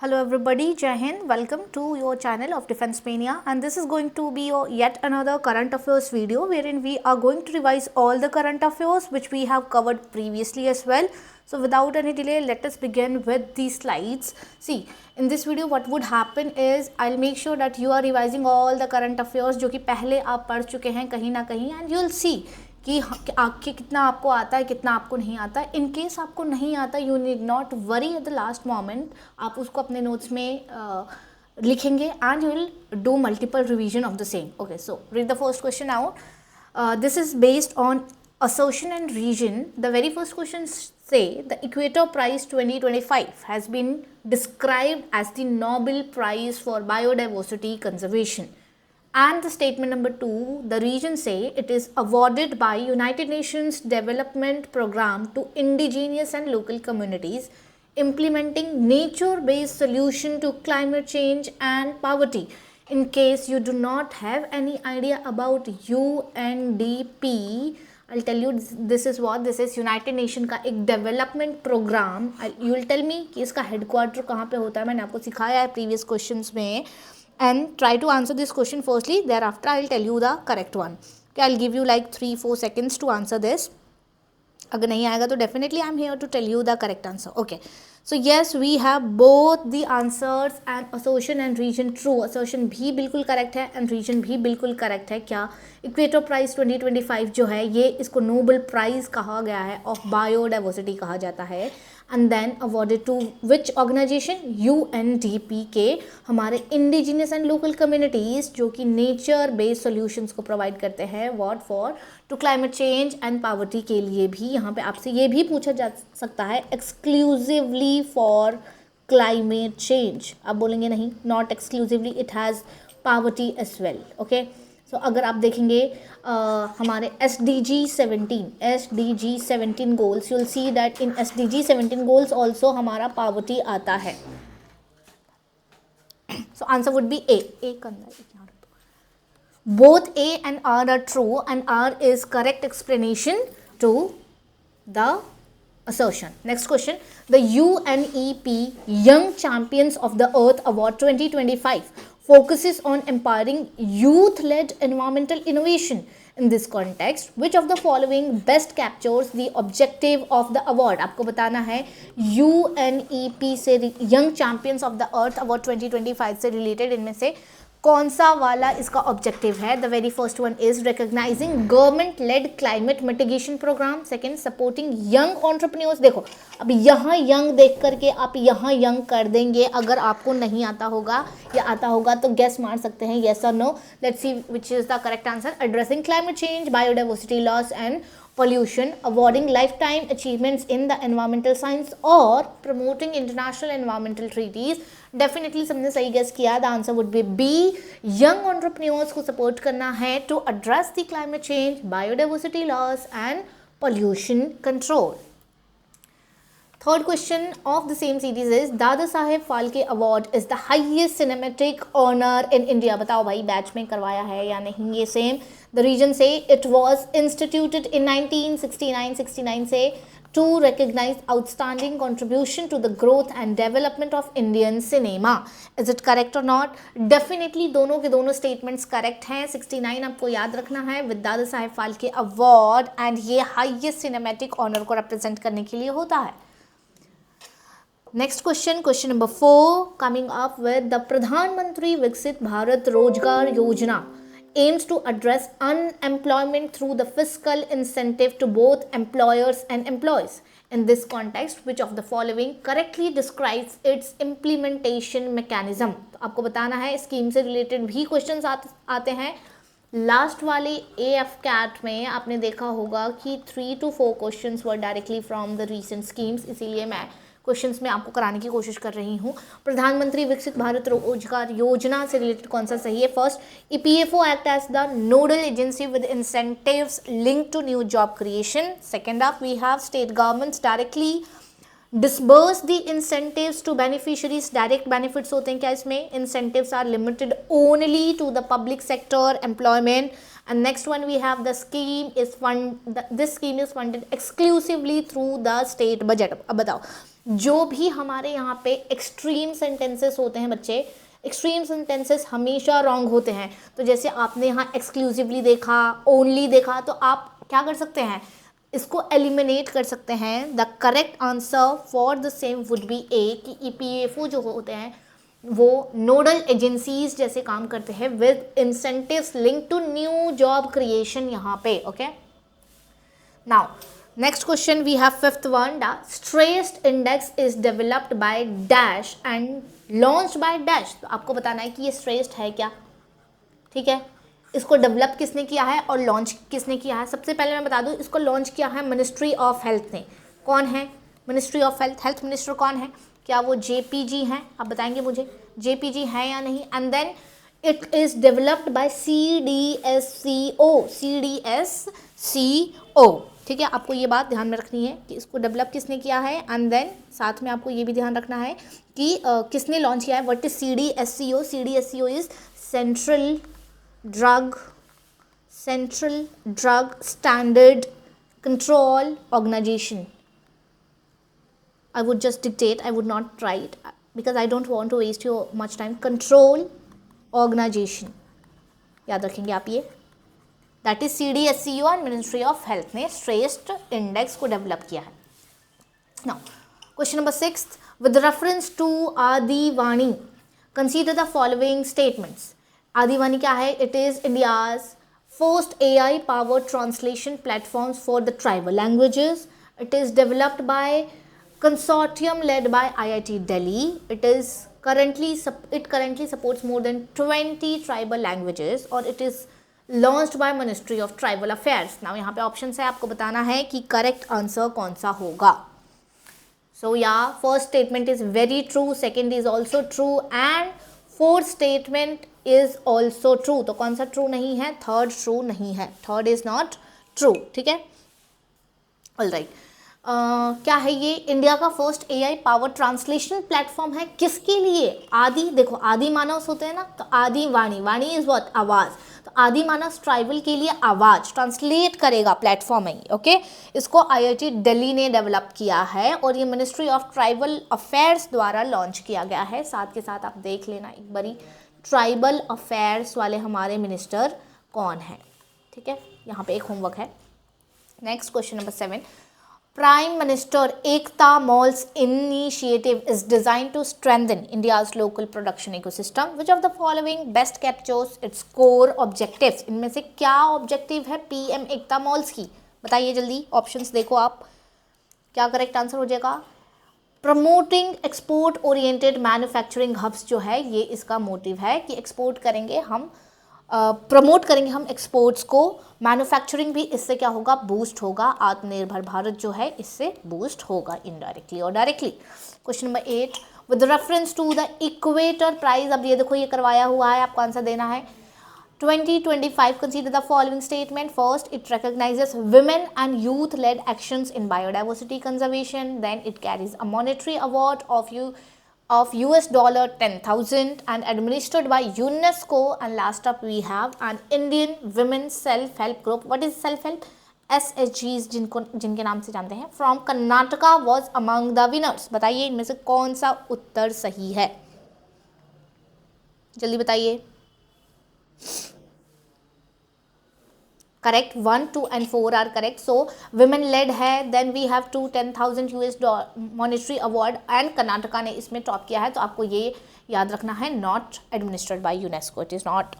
Hello everybody, Jai Hind. Welcome to your channel of Defense Mania, and this is going to be your yet another current affairs video wherein we are going to revise all the current affairs which we have covered previously as well. So without any delay, let us begin with these slides. See, in this video what would happen is I'll make sure that you are revising all the current affairs जो कि पहले आप पढ़ चुके हैं कहीं ना कहीं, and you'll see कि आपके कितना आपको आता है कितना आपको नहीं आता है. इन केस आपको नहीं आता, you need not worry at the last moment. आप उसको अपने नोट्स में लिखेंगे and you will do multiple revision of the same. Okay, so read the first question out. This is based on assertion and region. The very first question say the Equator Prize 2025 has been described as the Nobel Prize for Biodiversity Conservation. And the statement number 2, the region say it is awarded by United Nations Development Program to indigenous and local communities implementing nature-based solution to climate change and poverty. In case you do not have any idea about UNDP, I'll tell you this is what this is. United Nation का एक development programme. You will tell me कि इसका headquarter कहाँ पे होता है. मैंने आपको सिखाया है प्रीवियस क्वेश्चंस में. And try to answer this question firstly, there after I will tell you the correct one. I will give you like 3-4 seconds to answer this. अगर नहीं आएगा तो definitely I am here to tell you the correct answer. Okay, so yes we have both the answers and assertion and reason true. Assertion भी बिल्कुल correct है and reason भी बिल्कुल correct है. क्या इक्वेटर प्राइज 2025 जो है ये इसको नोबेल प्राइज कहा गया है ऑफ बायोडाइवर्सिटी कहा जाता है. And then awarded to which organisation? UNDP के हमारे इंडिजिनियस एंड लोकल कम्युनिटीज़ जो कि नेचर बेस्ड सॉल्यूशंस को प्रोवाइड करते हैं. What for? To climate change and poverty के लिए भी. यहाँ पे आपसे ये भी पूछा जा सकता है एक्सक्लूसिवली फॉर क्लाइमेट चेंज. आप बोलेंगे नहीं, not exclusively, it has poverty as well. Okay, so अगर आप देखेंगे हमारे SDG 17 goals, you will see that in SDG 17 goals also हमारा पॉवर्टी आता है. So answer would be A. Both A and R are true and R is correct explanation to the assertion. Next question. The UNEP Young Champions of the Earth Award 2025 focuses on empowering youth-led environmental innovation. In this context, which of the following best captures the objective of the award? आपको बताना है UNEP से Young Champions of the Earth Award 2025 से related इनमें से कौन सा वाला इसका ऑब्जेक्टिव है. The very first one is recognising government led climate mitigation programme. Second, supporting young entrepreneurs. देखो अब यहाँ यंग देख करके आप यहाँ यंग कर देंगे. अगर आपको नहीं आता होगा या आता होगा तो गेस मार सकते हैं येस और no. Let's see which is the correct answer. Addressing climate change, biodiversity loss and pollution, awarding lifetime achievements in the environmental science or promoting international environmental treaties. Definitely सबने सही गेस किया. The answer would be B. Young entrepreneurs को support करना है to address the climate change, biodiversity loss and pollution control. Third question of the same series is Dada Saheb Phalke award is the highest cinematic honour in India. बताओ भाई batch में करवाया है या नहीं ये सेम. द रीजन से इट वॉज इंस्टीट्यूटेड इन 1969 से to recognize outstanding contribution to the growth and development of Indian cinema. Is it correct or not? Definitely दोनों के दोनों statements correct हैं. 69 आपको याद रखना है with दादा साहेब फाल्के अवार्ड एंड ये हाईएस्ट सिनेमैटिक ऑनर को represent करने के लिए होता है. Next question, question number 4, coming up with the Pradhan Mantri Viksit Bharat Rozgar Yojana aims to address unemployment through the fiscal incentive to both employers and employees. In this context, which of the following correctly describes its implementation mechanism? तो आपको बताना है. Scheme से related भी questions आते हैं. Last वाले AFCAT में आपने देखा होगा कि 3 to 4 questions were directly from the recent schemes, इसीलिए मैं क्वेश्चंस में आपको कराने की कोशिश कर रही हूँ. प्रधानमंत्री विकसित भारत रोजगार योजना से रिलेटेड कौन सा सही है? First, EPFO act as the nodal agency with incentives linked to new job creation. Second of we have state governments directly disburse the incentives to beneficiaries. Direct benefits होते हैं क्या इसमें? Incentives are limited only to the public sector employment. And next one we have this scheme is funded exclusively through the state budget. अब बताओ जो भी हमारे यहाँ पे एक्सट्रीम सेंटेंसेस होते हैं बच्चे, एक्सट्रीम सेंटेंसेस हमेशा रॉन्ग होते हैं। तो जैसे आपने यहाँ एक्सक्लूसिवली देखा, ओनली देखा, तो आप क्या कर सकते हैं, इसको एलिमिनेट कर सकते हैं। The correct answer for the same would be A, कि ईपीएफओ जो होते हैं वो नोडल एजेंसीज जैसे काम करते हैं with incentives link to new job creation यहाँ पे। Okay, now next question we have fifth one. The stressed index is developed by dash and launched by dash. तो आपको बताना है कि ये stressed है क्या, ठीक है, इसको डेवलप किसने किया है और लॉन्च किसने किया है। सबसे पहले मैं बता दूं, इसको लॉन्च किया है मिनिस्ट्री ऑफ हेल्थ ने। कौन है ministry of health, health minister कौन है, क्या वो जेपीजी हैं, आप बताएंगे मुझे जेपीजी है या नहीं। And then it is developed by CDSCO, ठीक है, आपको ये बात ध्यान में रखनी है कि इसको डेवलप किसने किया है। एंड देन साथ में आपको ये भी ध्यान रखना है कि किसने लॉन्च किया है। What is CDSCO? CDSCO is central drug standard control organisation. I would just dictate, I would not write because I don't want to waste your much time. Control organization, याद रखेंगे आप ये, that is CDSCO and ministry of health ने stressed index को develop किया है। Now question number 6, with reference to Adivani consider the following statements. Adivani क्या है? It is India's first AI powered translation platforms for the tribal languages. It is developed by consortium led by IIT Delhi. It currently supports more than 20 tribal languages or it is launched by Ministry of Tribal Affairs. Now यहाँ पे options है, आपको बताना है कि correct answer कौन सा होगा। So yeah, first statement is very true, second is also true and fourth statement is also true. तो कौन सा true नहीं है? third true नहीं है, third is not true, ठीक है। All right. क्या है ये? इंडिया का first AI power translation platform है। किसके लिए? आदि, देखो आदि मानस होते हैं ना, तो आदि वाणी, वाणी इज व्हाट? आवाज। तो आदि मानस ट्राइबल के लिए आवाज ट्रांसलेट करेगा प्लेटफॉर्म है, ओके। इसको IIT दिल्ली ने डेवलप किया है और ये मिनिस्ट्री ऑफ ट्राइबल अफेयर्स द्वारा लॉन्च किया गया है। साथ के साथ आप देख लेना एक बारी, ट्राइबल अफेयर्स वाले हमारे मिनिस्टर कौन है, ठीक है। यहाँ पे एक होमवर्क है। Next question number 7, Prime Minister Ekta Mall's initiative is designed to strengthen India's local production ecosystem. Which of the following best captures its core objectives? इनमें से क्या ऑब्जेक्टिव है PM एकता मॉल्स की? बताइए जल्दी, ऑप्शंस देखो आप, क्या करेक्ट आंसर हो जाएगा? Promoting export oriented manufacturing hubs जो है, ये इसका मोटिव है कि एक्सपोर्ट करेंगे हम, प्रमोट करेंगे हम एक्सपोर्ट्स को, मैन्युफैक्चरिंग भी इससे क्या होगा? बूस्ट होगा। आत्मनिर्भर भारत जो है इससे बूस्ट होगा इनडायरेक्टली और directly. Question number 8, with reference to the equator prize, अब ये देखो ये करवाया हुआ है, आपको आंसर देना है। 2025 consider the following statement. First, it recognizes women and youth led actions in biodiversity conservation. Then it carries a monetary award of $10,000 and administered by UNESCO. And last up we have an Indian women self-help group. What is self-help? SHGs जिनके नाम से जानते हैं, from Karnataka was among the winners. बताइए इनमें से कौन सा उत्तर सही है, जल्दी बताइए। Correct, 1, 2 and 4 are correct. So women led है, then we have $10,000 monetary award and Karnataka ने इसमें टॉप किया है। तो आपको ये याद रखना है, not administered by UNESCO, it is not.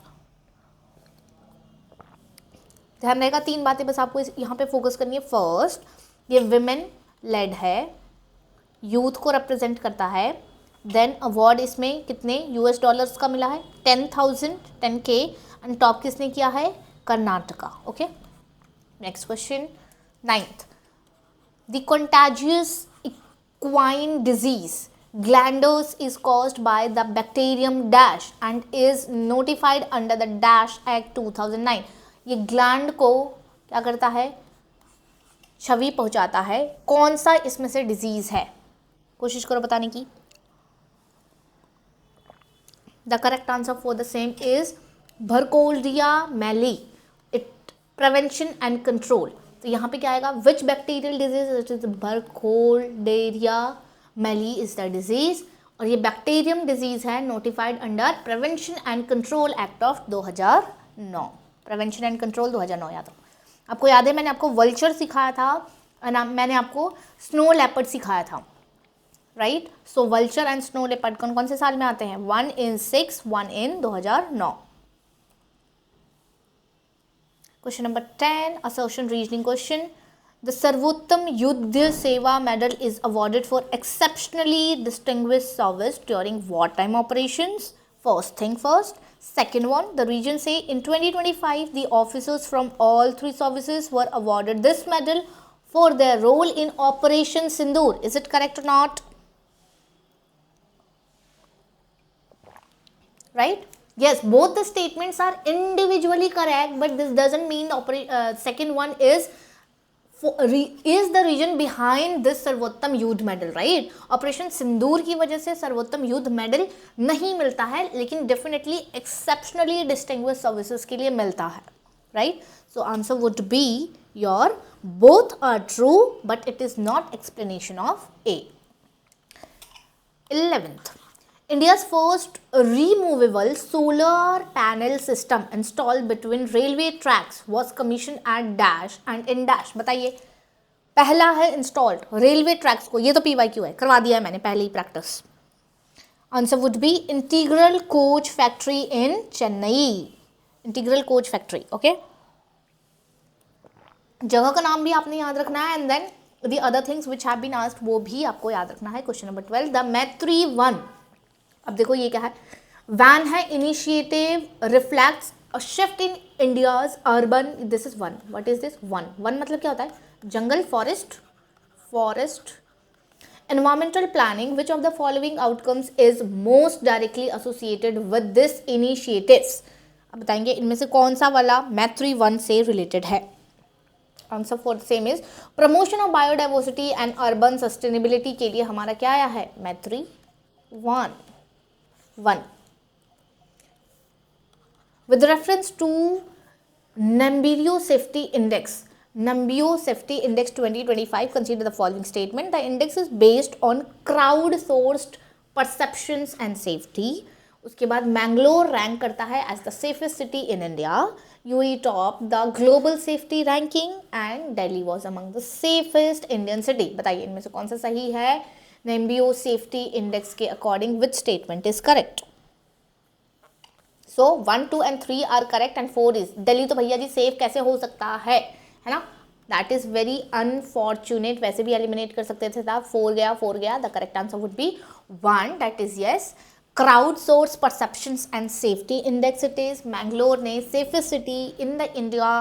ध्यान रहेगा, 3 बातें बस आपको यहाँ पे फोकस करनी है। फर्स्ट, ये विमेन लेड है, यूथ को रिप्रेजेंट करता है। देन अवार्ड इसमें कितने $US का मिला है? 10,000, 10K एंड टॉप किसने किया है? Karnataka, okay. Next question 9th, the contagious equine disease glanders is caused by the bacterium dash and is notified under the Dash Act 2009. ये ग्लैंड को क्या करता है? छवि पहुंचाता है। कौन सा इसमें से डिजीज है? कोशिश करो बताने की। The correct answer for the same is Burkholderia mallei, it prevention and control. तो यहाँ पे क्या आएगा? विच बैक्टीरियल डिजीज? इट इज भरकोल्डेरिया मेली इज द डिजीज, और ये बैक्टीरियम डिजीज है, notified under prevention and control act of 2009। Prevention and control 2009 याद हो। आपको याद है मैंने आपको वल्चर सिखाया था और मैंने आपको स्नो लेपर्ड सिखाया था, right. So vulture and snow leopard कौन कौन से साल में आते हैं? 1 in 6, 1 in 2009। Question number 10, assertion reasoning question. The सर्वोत्तम युद्ध सेवा medal is awarded for exceptionally distinguished service during wartime operations. First thing first. Second one, the region say in 2025 the officers from all three services were awarded this medal for their role in Operation Sindoor. Is it correct or not? Right? Yes, both the statements are individually correct, but this doesn't mean second one is the region behind this सर्वोत्तम युद्ध medal, right. Operation सिंदूर की वजह से सर्वोत्तम युद्ध medal नहीं मिलता है, लेकिन डेफिनेटली एक्सेप्शनली डिस्टिंग्विश्ड सर्विसेज के लिए मिलता है, right. So answer would be your both are true, but it is not explanation of A. 11th, India's first removable solar panel system installed between railway tracks was commissioned at dash and in dash। बताइए, पहला है installed railway tracks को, ये तो PYQ है, करवा दिया है मैंने पहले ही practice. Answer would be Integral Coach Factory in Chennai, Integral Coach Factory, okay. जगह का नाम भी आपने याद रखना है, and then the other things which have been asked वो भी आपको याद रखना है। क्वेश्चन नंबर 12, द मैत्री 1। अब देखो ये क्या है, वैन है initiative reflects a shift in India's urban, this is वन, व्हाट इज दिस वन? वन मतलब क्या होता है? जंगल, forest environmental planning. Which of the following outcomes is most directly associated with this initiatives? अब बताएंगे इनमें से कौन सा वाला मैत्री 1 से रिलेटेड है। Answer for same is promotion of biodiversity and urban sustainability के लिए हमारा क्या आया है? मैत्री 1। With reference to Numbeo Safety Index, 2025, consider the following statement. The index is based on crowd-sourced perceptions and safety. उसके बाद मैंगलोर रैंक करता है as the safest city in India. UAE topped the global safety ranking and Delhi was among the safest Indian city. बताइए इनमें से कौन सा सही है? Numbeo Safety Index के according which statement is correct? So 1, 2 and 3 are correct and 4 is Delhi तो भैया जी सेफ कैसे हो सकता है ना? That is very unfortunate. वैसे भी एलिमिनेट कर सकते थे था, 4 गया. The correct answer would be 1, that is yes. Crowd source perceptions and safety index it is. Mangalore ने safest city in the India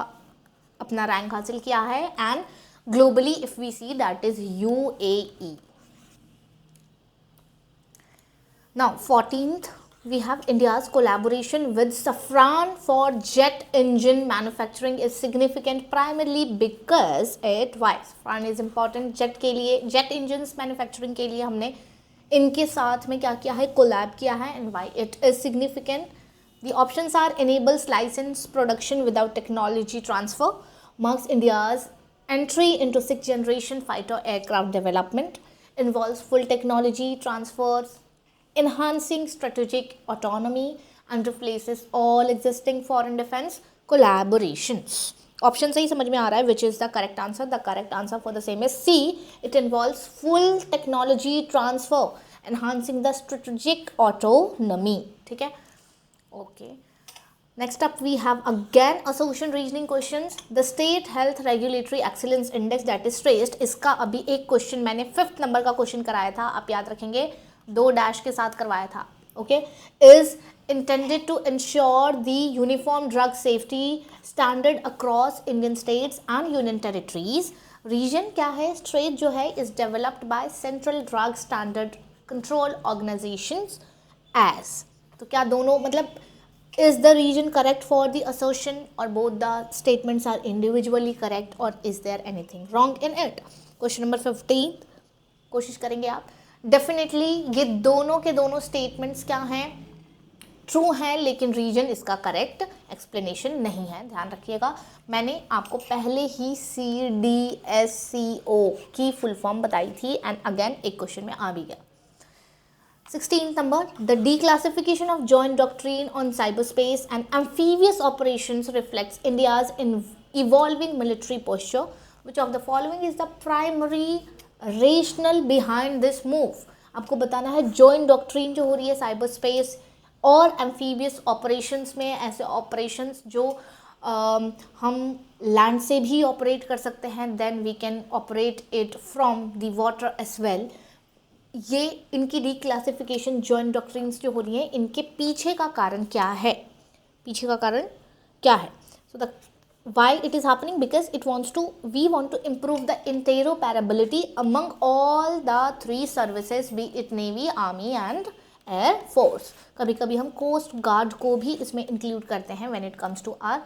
अपना रैंक हासिल किया है, and globally if we see that is UAE. Now 14th, we have India's collaboration with Safran for jet engine manufacturing is significant primarily because it, why Safran is important jet के लिए, jet engines manufacturing के लिए हमने इनके साथ में क्या किया है? कोलैब किया है, and why it is significant? The options are enables license production without technology transfer, marks India's entry into 6th generation fighter aircraft development, involves full technology transfers, enhancing strategic autonomy, and replaces all existing foreign defense collaborations. Option सही समझ में आ रहा है? Which is the correct answer? The correct answer for the same is C. It involves full technology transfer, enhancing the strategic autonomy. ठीक है? Okay. Next up we have again association reasoning questions. The State Health Regulatory Excellence Index that is traced, इसका अभी एक question मैंने 5th number का question कराया था, आप याद रखेंगे, 2 डैश के साथ करवाया था, okay. Is intended to ensure the uniform drug safety standard across Indian states and union territories. Reason क्या है? स्टेट जो है is developed by central drug standard control organisations as. तो क्या दोनों मतलब is the reason correct for the assertion, और both the statements are individually correct, और is there anything wrong in it? Question number 15 कोशिश करेंगे आप। डेफिनेटली ये दोनों के दोनों स्टेटमेंट्स क्या हैं? ट्रू है, लेकिन रीजन इसका करेक्ट एक्सप्लेनेशन नहीं है, ध्यान रखिएगा। मैंने आपको पहले ही CDSCO की फुल फॉर्म बताई थी एंड अगेन एक क्वेश्चन में आ भी गया। 16th number, the declassification of joint doctrine on cyberspace and amphibious operations reflects India's evolving military posture. Which of the following is the primary rationale behind this move? आपको बताना है joint doctrine जो हो रही है साइबर स्पेस और amphibious operations में, ऐसे ऑपरेशंस जो हम लैंड से भी ऑपरेट कर सकते हैं, then we can operate it from the water as well. ये इनकी रिक्लासिफिकेशन जॉइंट डॉक्ट्रिन्स जो हो रही हैं, इनके पीछे का कारण क्या है, पीछे का कारण क्या है? So the why it is happening, because we want to improve the interoperability among all the 3 services, be it navy, army and air force. कभी कभी हम कोस्ट गार्ड को भी इसमें इंक्लूड करते हैं when it comes to our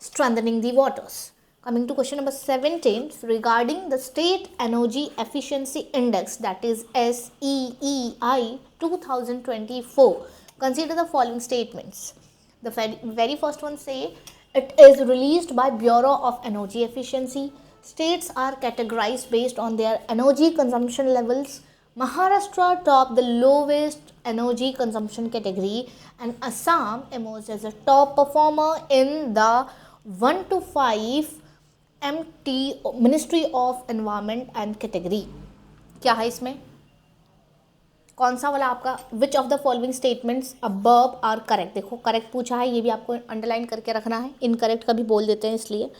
strengthening the waters. Coming to question number 17, regarding the State Energy Efficiency Index, that is SEEI 2024, consider the following statements. The very first one say, it is released by Bureau of Energy Efficiency. States are categorized based on their energy consumption levels. Maharashtra topped the lowest energy consumption category and Assam emerged as a top performer in the 1 to 5 MT ministry of environment and category. क्या है इसमें, कौन सा वाला आपका, which of the following statements above are correct? देखो correct पूछा है, ये भी आपको अंडरलाइन करके रखना है, इनकरेक्ट का भी बोल देते हैं इसलिए।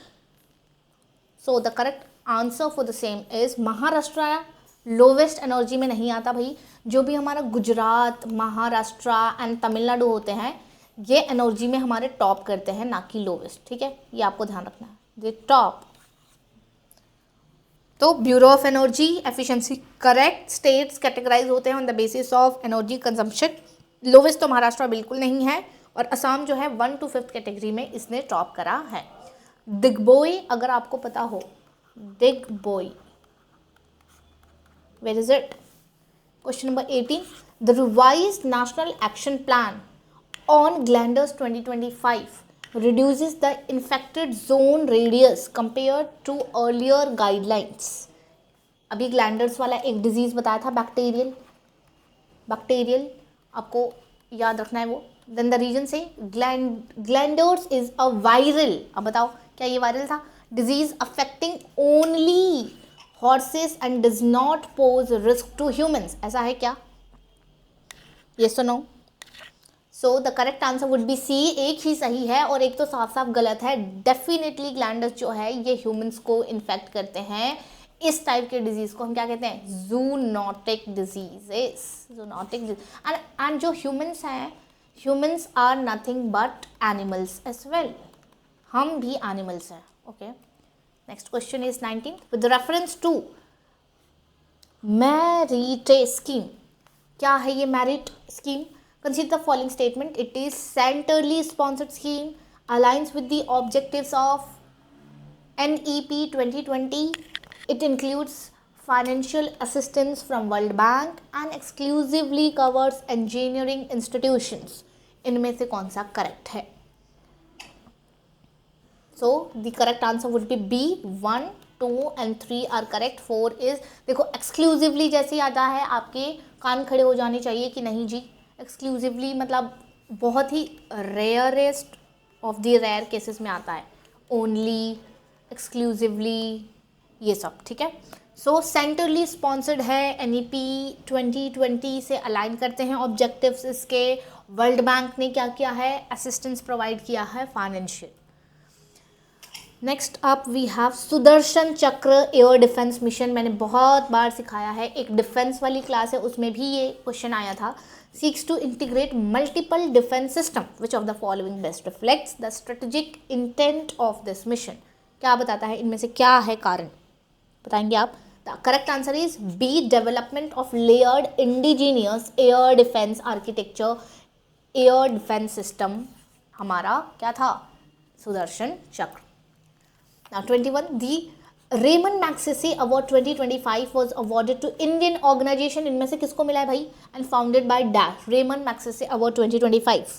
सो the correct answer for the same is Maharashtra lowest energy में नहीं आता भाई। जो भी हमारा गुजरात, महाराष्ट्र एंड तमिलनाडु होते हैं, ये एनर्जी में हमारे टॉप करते हैं, ना कि लोवेस्ट, ठीक है, ये आपको ध्यान रखना है, ये टॉप। तो bureau of energy efficiency correct, states categorise होते हैं on the basis of energy consumption. Lowest तो महाराष्ट्र बिल्कुल नहीं है, और असम जो है 1 to 5 कैटेगरी में इसने टॉप करा है। दिग्बोई, अगर आपको पता हो, Digboi, where is it? Question number 18, the revised national action plan on glanders 2025 reduces the infected zone radius compared to earlier guidelines. अभी ग्लैंडर्स वाला एक डिजीज़ बताया था, बैक्टीरियल आपको याद रखना है वो। देन द रीजन से ग्लैंडर्स इज अ वायरल, अब बताओ क्या ये वायरल था? Disease affecting only horses and does not pose risk to humans, ऐसा है क्या? यस और no? So the correct answer would be C. एक ही सही है और एक तो साफ साफ गलत है। डेफिनेटली ग्लैंडर्स जो है ये ह्यूमंस को इन्फेक्ट करते हैं। इस टाइप के डिजीज़ को हम क्या कहते हैं? Zoonotic diseases, zoonotic disease. And जो ह्यूमंस हैं, humans are nothing but animals as well, हम भी एनिमल्स हैं। Okay, next question is 19, with reference to merit scheme. क्या है ये merit scheme? Consider the following statement. It is centrally sponsored scheme, aligns with the objectives of NEP 2020. It includes financial assistance from World Bank and exclusively covers engineering institutions. इनमें से कौन सा correct है? So the correct answer would be B. 1, 2 and 3 are correct. 4 is, देखो exclusively जैसे ही आता है आपके कान खड़े हो जाने चाहिए कि नहीं जी, एक्सक्लूसिवली मतलब बहुत ही rarest of the rare cases में आता है, ओनली, एक्सक्लूसिवली, ये सब, ठीक है। सो सेंट्रली स्पॉन्सर्ड है, NEP 2020 से अलाइन करते हैं ऑब्जेक्टिव्स इसके। वर्ल्ड बैंक ने क्या किया है? असिस्टेंस प्रोवाइड किया है, financial. Next up we have Sudarshan Chakra air defence mission. मैंने बहुत बार सिखाया है, एक डिफेंस वाली क्लास है उसमें भी ये क्वेश्चन आया था। Seeks to integrate multiple defence system, which of the following best reflects the strategic intent of this mission. क्या बताता है, इनमें से क्या है कारण, बताएंगे आप? The correct answer is B, development of layered indigenous air defence architecture. Air defence system हमारा क्या था? सुदर्शन चक्र। Now 21, the Raymond Magsaysay Award 2025 was awarded to Indian organization. इनमें से किसको मिला है भाई? And founded by Dash, Raymond Magsaysay Award 2025.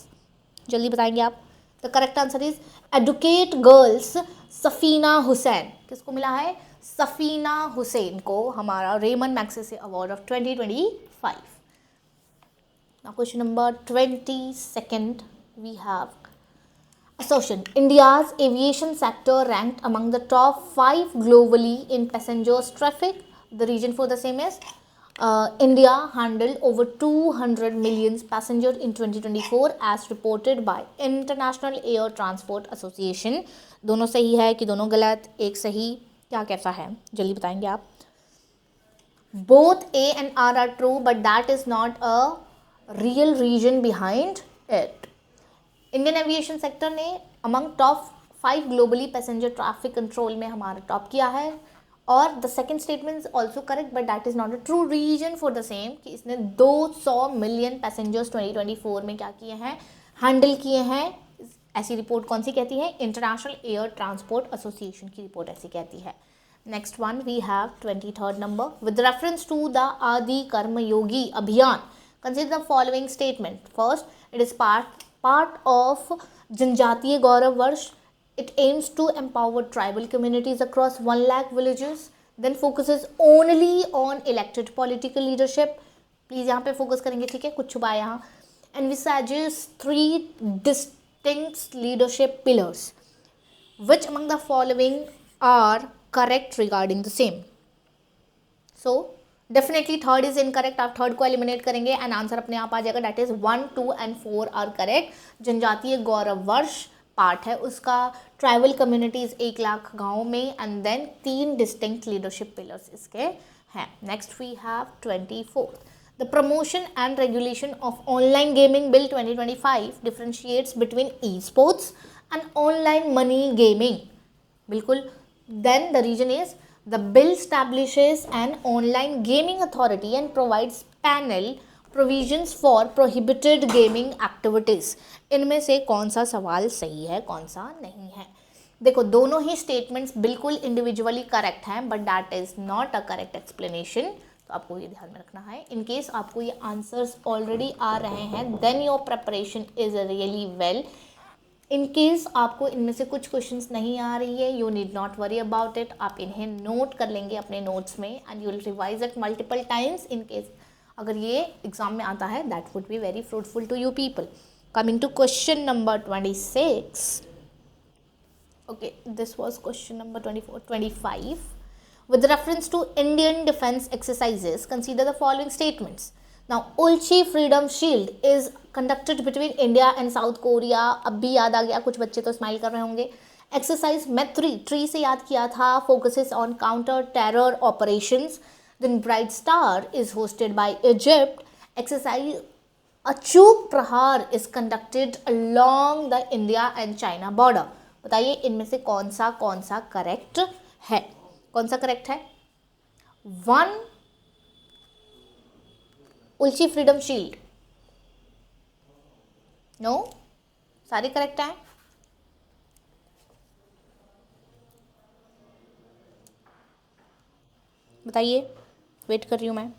जल्दी बताएंगे आप. The correct answer is educate girls Safeena Husain. किसको मिला है? सफीना हुसैन को हमारा Ramon Magsaysay award of 2025. Now question number 22nd we have assertion. India's aviation sector ranked among the top 5 globally in passengers traffic. The reason for the same is India handled over 200 million passengers in 2024 as reported by International Air Transport Association. दोनों सही है कि दोनों गलत? एक सही, क्या कैसा है जल्दी बताएंगे आप. Both A and R are true, but that is not a real reason behind it. Indian aviation sector ने among top 5 globally passenger traffic control में हमारा टॉप किया है. और the second statement is also correct, but that is not a true reason for the same कि इसने 200 million passengers 2024 में क्या किए हैं? हैंडल किए हैं. ऐसी रिपोर्ट कौन सी कहती है? इंटरनेशनल एयर ट्रांसपोर्ट एसोसिएशन की रिपोर्ट ऐसी कहती है. Next one we have 23rd number. With reference to the Adi Karmayogi Abhiyan, consider the following statement. First, it is part of जनजातीय गौरव वर्ष. It aims to empower tribal communities across 1 lakh villages. Then focuses only on elected political leadership. Please यहाँ पे focus करेंगे, ठीक है, कुछ छुपा यहाँ. Envisages 3 distinct leadership pillars. Which among the following are correct regarding the same? So definitely third is incorrect. आप third को एलिमिनेट करेंगे एंड आंसर अपने आप आ जाएगा. That is 1, 2 and 4 are correct. जनजातीय गौरव वर्ष पार्ट है उसका. ट्राइबल कम्युनिटीज 1 लाख गाँव में. And then 3 distinct leadership pillars इसके हैं. Next we have 24th. The promotion and regulation of online gaming bill 2025 differentiates between e sports and online money gaming. बिल्कुल. Then the reason is the bill establishes an online gaming authority and provides panel provisions for prohibited gaming activities. इनमें से कौन सा सवाल सही है, कौन सा नहीं है? देखो, दोनों ही स्टेटमेंट्स बिल्कुल इंडिविजुअली करेक्ट हैं, but that is not a correct explanation. तो आपको ये ध्यान में रखना है. इन केस आपको ये आंसर्स ऑलरेडी आ रहे हैं, then your preparation is really well. In case आपको इनमें से कुछ क्वेश्चंस नहीं आ रही है, you need not worry about it. आप इन्हें नोट कर लेंगे अपने नोट्स में and you will revise it multiple times. In case अगर ये एग्जाम में आता है, that would be very fruitful to you people. Coming to question number 26. Okay, this was question number 24. 25. With reference to Indian defense exercises, consider the following statements. Now, Ulchi Freedom Shield is conducted between India and South Korea. अब भी याद आ गया, कुछ बच्चे तो smile कर रहे होंगे. एक्सरसाइज मैत्री, ट्री से याद किया था, focuses on counter terror operations. Then bright star is hosted by Egypt. Exercise Achook Prahar is conducted along the India and China border. बताइए इनमें से कौन सा करेक्ट है? कौन सा करेक्ट है? 1 उल्ची फ्रीडम शील्ड. नो, सारे करेक्ट हैं. बताइए, वेट कर रही हूं मैं.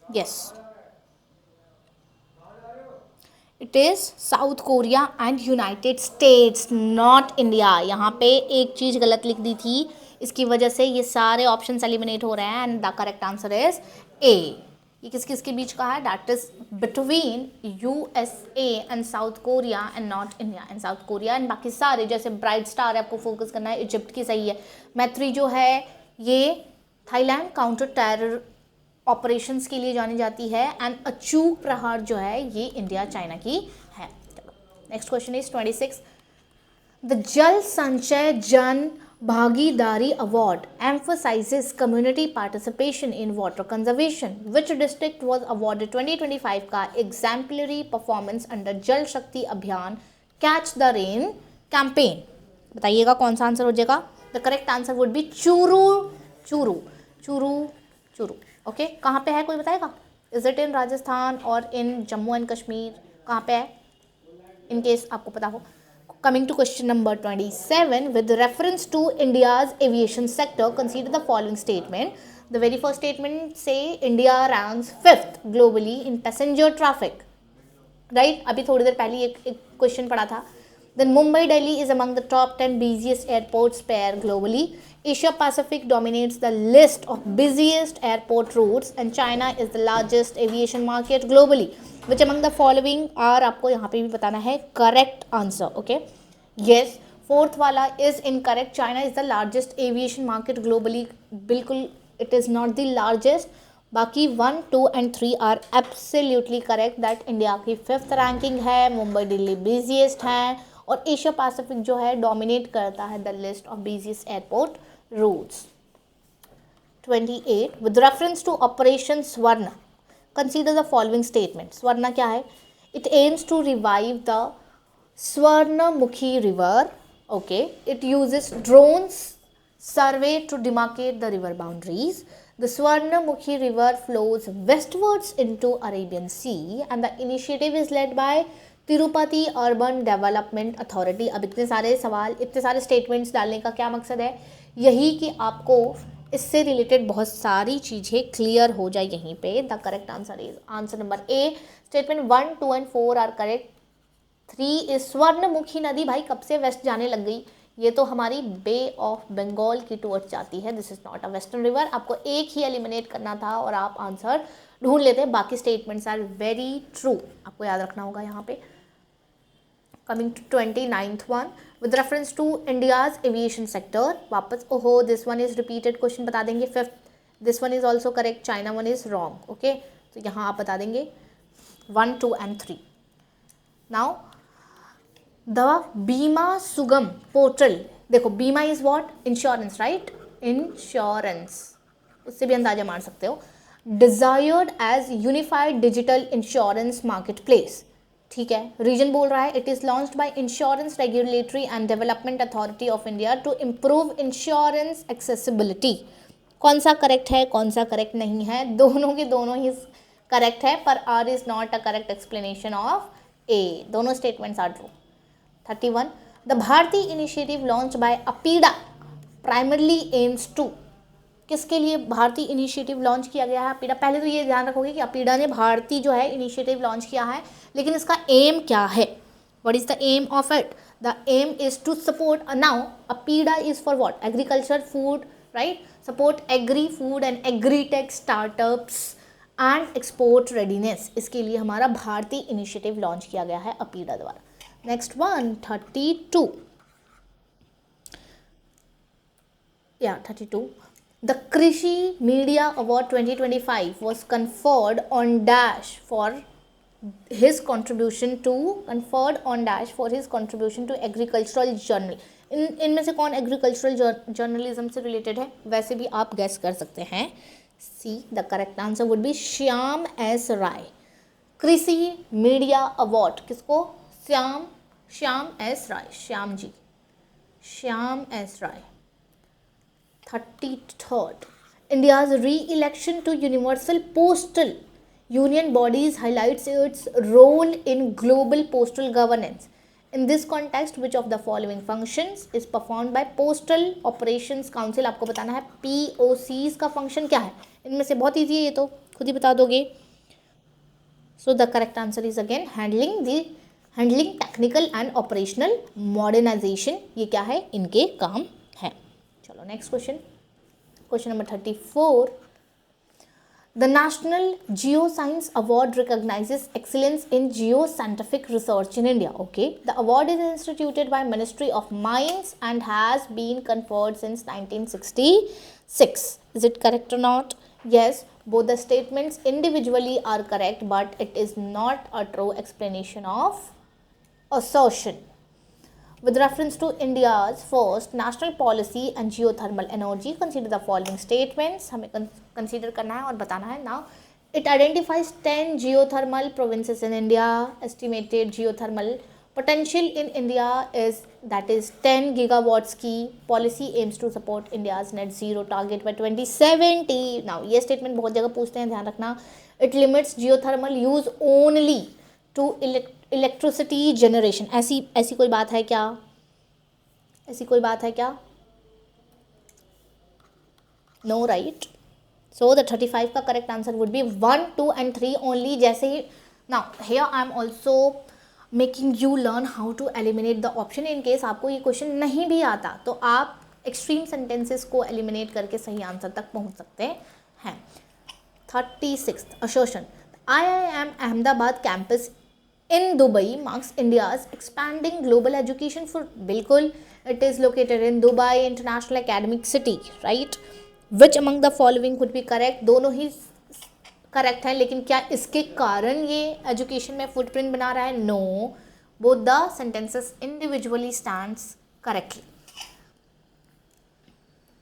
Yes, it is south Korea and United states, not India. यहाँ पे एक चीज़ गलत लिख दी थी, इसकी वजह से ये सारे ऑप्शन एलिमिनेट हो रहे हैं and the correct answer is a. ये किस किस के बीच का है? That is between USA and south Korea and not India and south Korea. And बाकी सारे जैसे ब्राइट स्टार आपको फोकस करना है, इजिप्ट की सही है. मैत्री जो है ये थाईलैंड काउंटर टेरर ऑपरेशंस के लिए जानी जाती है. एंड अचूक प्रहार जो है ये इंडिया चाइना की है. Next question is 26. द जल संचय जन भागीदारी award emphasizes community participation in water conservation. Which district was awarded 2025 का exemplary performance under जल शक्ति अभियान कैच द रेन कैंपेन? बताइएगा कौन सा आंसर हो जाएगा? The correct answer would B Churu. Churu Churu Churu. Okay, कहाँ पे है कोई बताएगा? इज इट इन राजस्थान और इन जम्मू एंड कश्मीर? कहाँ पे है इन केस आपको पता हो? Coming to question number 27, with reference to India's aviation sector, consider the following statement. The very first statement say India ranks 5th globally in passenger traffic, right? अभी थोड़ी देर पहले एक क्वेश्चन पढ़ा था. Then Mumbai Delhi is among the top 10 busiest airports pair globally. Asia Pacific dominates the list of busiest airport routes and China is the largest aviation market globally. Which among the following are, आपको यहाँ पे भी बताना है correct answer. Okay, yes, fourth वाला is incorrect. China is the largest aviation market globally. बिल्कुल it is not the largest. बाकी 1, 2 and 3 are absolutely correct. That India की 5th रैंकिंग है, मुंबई दिल्ली बिजिएस्ट है और एशिया पैसिफिक जो है डोमिनेट करता है the list of busiest airport routes. 28 with reference to operation Swarna consider the following statement. Swarna क्या है? It aims to revive the Swarnamukhi river. Okay, it uses drones survey to demarcate the river boundaries. The Swarnamukhi river flows westwards into Arabian Sea and the initiative is led by Tirupati urban development authority. अब इतने सारे सवाल, इतने सारे statements डालने का क्या मकसद है? यही कि आपको इससे रिलेटेड बहुत सारी चीज़ें क्लियर हो जाए यहीं पे. The correct answer is answer number A. Statement 1, 2 and 4 are correct. 3 is Swarnamukhi नदी भाई कब से वेस्ट जाने लग गई? ये तो हमारी बे ऑफ बंगाल की टूवर्ड्स जाती है. This is not a western river. आपको एक ही एलिमिनेट करना था और आप आंसर ढूंढ लेते. बाकी स्टेटमेंट्स आर वेरी ट्रू, आपको याद रखना होगा यहाँ पे. Coming to 29th one with reference to India's aviation sector. वापस ओहो this one is repeated question बता देंगे. 5th this one is also correct. China one is wrong. Okay, तो यहाँ आप बता देंगे 1, 2 and 3. नाउ द बीमा सुगम पोर्टल. देखो Bima is what? Insurance, right? Insurance, उससे भी अंदाजा मार सकते हो. Desired as unified digital insurance market place. ठीक है, रीजन बोल रहा है it is launched by insurance regulatory and development authority of India to improve insurance accessibility. कौन सा करेक्ट है, कौन सा करेक्ट नहीं है? दोनों के दोनों ही करेक्ट है, पर R is not a correct explanation of A. दोनों statements are true. 31 the Bharati initiative launched by APEDA primarily aims to. किसके लिए भारती इनिशिएटिव लॉन्च किया गया है? अपीडा. पहले तो ये ध्यान रखोगे कि अपीडा ने भारती जो है इनिशिएटिव लॉन्च किया है, लेकिन इसका एम क्या है? What is the aim of it? The aim is to support. Now APEDA is for what? Agriculture, food, right? Support agri food and agri tech startups and export readiness. इसके लिए हमारा Bharti initiative launch किया गया है अपीडा द्वारा. Next one, 32. Yeah, 32. The Krishi Media Award 2025 was conferred on Dash for his contribution to agricultural journal. इनमें से कौन एग्रीकल्चरल जर्नलिज्म से रिलेटेड है? वैसे भी आप गेस कर सकते हैं. See the correct answer would be Shyam S Rai. कृषि मीडिया अवार्ड किसको? Shyam S Rai. Shyam ji, Shyam S Rai. 33rd India's re-election to Universal Postal Union bodies highlights its role in global postal governance. In this context, which of the following functions is performed by Postal Operations Council? आपको बताना है POCs का function क्या है. इनमें से बहुत easy है, ये तो खुद ही बता दोगे. So the correct answer is again handling technical and operational modernisation. ये क्या है? इनके काम है. चलो next question. Question number 34. The national geo science award recognises excellence in geo scientific research in India. Okay, the award is instituted by ministry of mines and has been conferred since 1966. Is it correct और not? Yes, both the statements individually are correct, but it is not a true explanation of assertion. With reference to India's first national policy and geothermal energy, consider the following statements. हमें consider करना है और बताना है. Now, it identifies 10 geothermal provinces in India. Estimated geothermal potential in India is 10 gigawatts की. Policy aims to support India's net zero target by 2070. Now ये statement बहुत जगह पूछते हैं, ध्यान रखना. It limits geothermal use only to electricity generation. ऐसी कोई बात है क्या? ऐसी कोई बात है क्या? No, right? So the 35 का correct answer would be 1, 2 and 3 only. जैसे ही now here I am also making you learn how to eliminate the option in case आपको ये question नहीं भी आता तो आप extreme sentences को eliminate करके सही आंसर तक पहुंच सकते हैं. 36th assertion, IIM Ahmedabad campus in Dubai marks India's expanding global education for. बिल्कुल, it is located in Dubai International Academic City, right? Which among the following could be correct? दोनों ही correct है, लेकिन क्या इसके कारण ये एजुकेशन में फुटप्रिंट बना रहा है? No, both the sentences individually stands correctly.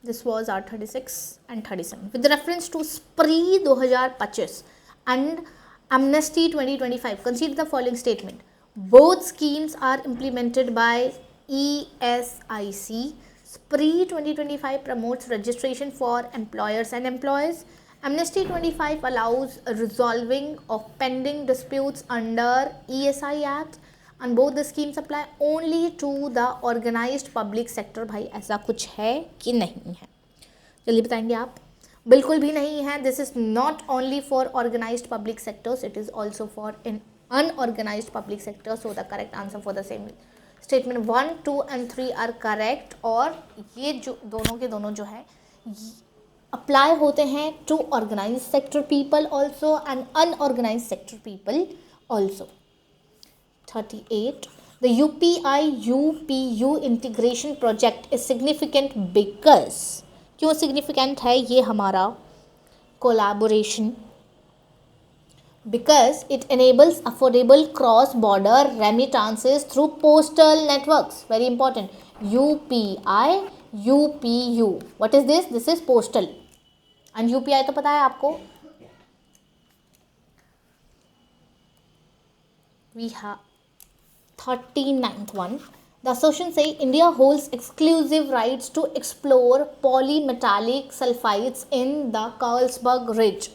This was our 36 and 37. With reference to SPREE 2025 and Amnesty 2025, consider the following statement. Both schemes are implemented by ESIC. SPREE 2025 promotes registration for employers and employees. Amnesty 25 allows resolving of pending disputes under ESI Act. And both the schemes apply only to the organized public sector. भाई ऐसा कुछ है कि नहीं है? जल्दी बताएंगे आप. बिल्कुल भी नहीं है. This is not only for organized public sectors, it is also for an unorganized public sector. So the correct answer for the same statement 1, 2 and 3 are correct. और ये जो दोनों के दोनों जो है अप्लाई होते हैं to organise sector people also and unorganise sector people also. 38. The UPI-UPU integration project is significant because. क्यों significant है ये हमारा collaboration? Because it enables affordable cross-border remittances through postal networks. Very important. UPI-UPU. What is this? This is postal. And UPI तो पता है आपको. We have 39th one. The assertion say India holds exclusive rights to explore polymetallic sulfides in the Carlsberg Ridge.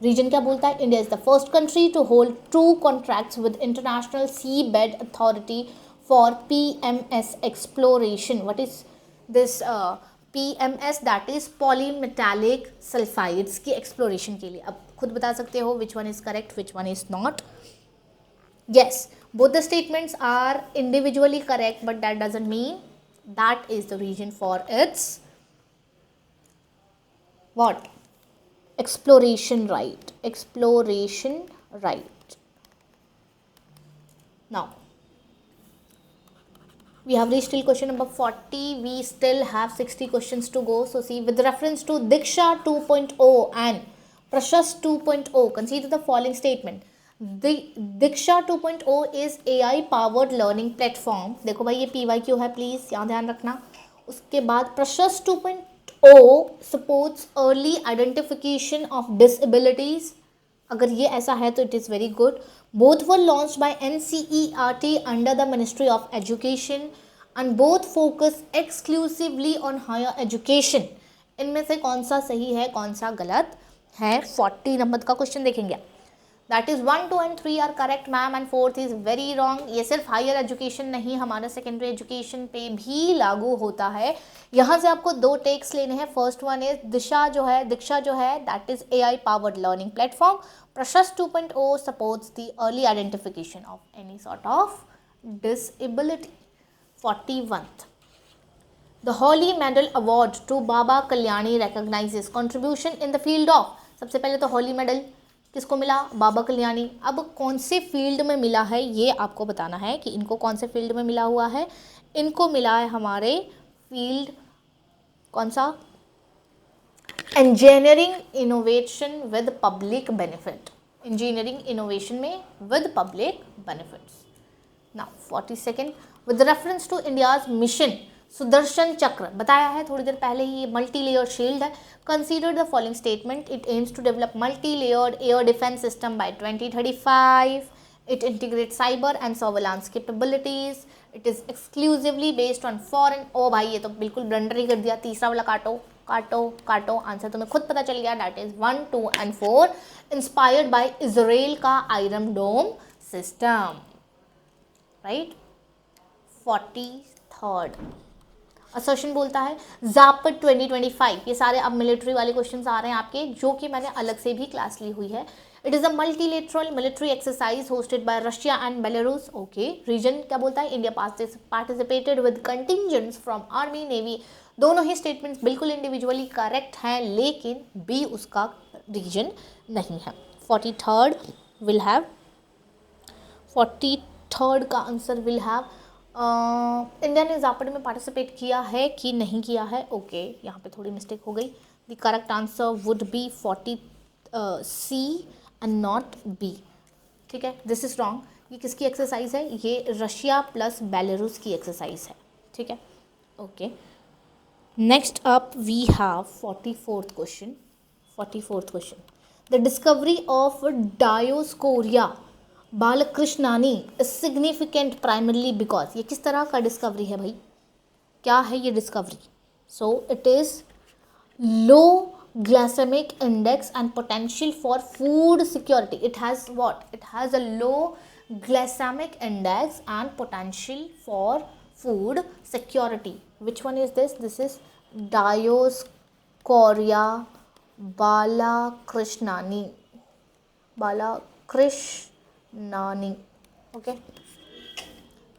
Region क्या बोलता है? India is the first country to hold 2 contracts with International Seabed Authority for PMS exploration. What is this PMS? That is polymetallic sulfides की exploration के लिए. अब खुद बता सकते हो which one is correct, which one is not. Yes, both the statements are individually correct, but that doesn't mean that is the reason for its what? Exploration right. Exploration right. Now, we have reached till question number 40. We still have 60 questions to go. So see, with reference to Diksha 2.0 and Prashast 2.0, consider the following statement. The Diksha 2.0 is AI powered learning platform. देखो भाई ये PYQ है, please यहाँ ध्यान रखना. उसके बाद Prashast 2.0 supports early identification of disabilities. अगर ये ऐसा है तो it is very good. Both were launched by NCERT under the Ministry of Education and both focus exclusively on higher education. इनमें से कौन सा सही है, कौन सा गलत है? 40 नंबर का क्वेश्चन देखेंगे. That is 1, 2 and 3 are correct ma'am and 4th is very wrong. ये सिर्फ हायर एजुकेशन नहीं, हमारा सेकेंडरी एजुकेशन पे भी लागू होता है. यहाँ से आपको 2 टेक्स लेने हैं. फर्स्ट वन इज दीक्षा जो है that is AI powered learning platform. प्रशस्त 2.0 supports the early identification of any sort of disability. 41th. The Holly Medal Award to Baba Kalyani recognizes contribution in the field of. सबसे पहले तो हॉली medal किसको मिला? बाबा कल्याणी. अब कौन से फील्ड में मिला है ये आपको बताना है कि इनको कौन से फील्ड में मिला हुआ है. इनको मिला है हमारे फील्ड कौन सा? Engineering innovation with public benefit. Engineering innovation में with public benefits. Now 42nd. With reference to India's mission Sudarshan Chakra, बताया है थोड़ी देर पहले ही, ये मल्टी लेयर शील्ड है. Consider the following statement. It aims to develop multi layered air defence system by 2035. It integrate cyber and surveillance capabilities. It is exclusively based on foreign. ओ भाई ये तो बिल्कुल ब्लंडर ही कर दिया. तीसरा वाला काटो. आंसर तुम्हें खुद पता चल गया. That is 1, 2 and 4. Inspired by Israel का आयरन डोम सिस्टम. राइट. 43rd. असर्शन बोलता है। जापट 2025, ये सारे अब मिलिट्री वाले क्वेश्चंस आ रहे हैं आपके, जो कि मैंने अलग से भी क्लास ली हुई है। It is a multilateral military exercise hosted by Russia and Belarus. Okay, reason क्या बोलता है, India participated with contingents from army navy. दोनों ही स्टेटमेंट्स बिल्कुल इंडिविजुअली करेक्ट हैं, लेकिन बी उसका रीजन नहीं है। 43rd विल हैव 43rd का आंसर विल हैव इंडिया ने जापड़ में पार्टिसिपेट किया है कि नहीं किया है। ओके, यहाँ पे थोड़ी मिस्टेक हो गई। The correct answer would B 40C and not be. ठीक है, दिस इज रॉन्ग। ये किसकी एक्सरसाइज है, ये रशिया प्लस बेलारूस की एक्सरसाइज है। ठीक है, okay. Next up we have 44th question. 44th question, the discovery of Dioscorea balakrishnanii is significant primarily because, ये किस तरह का डिस्कवरी है भाई, क्या है ये discovery? So it is low glycemic index and potential for food security. It has what? It has a low glycemic index and potential for food security. Which one is this? This is Dioscorea balakrishnani. Balakrishnani. Okay.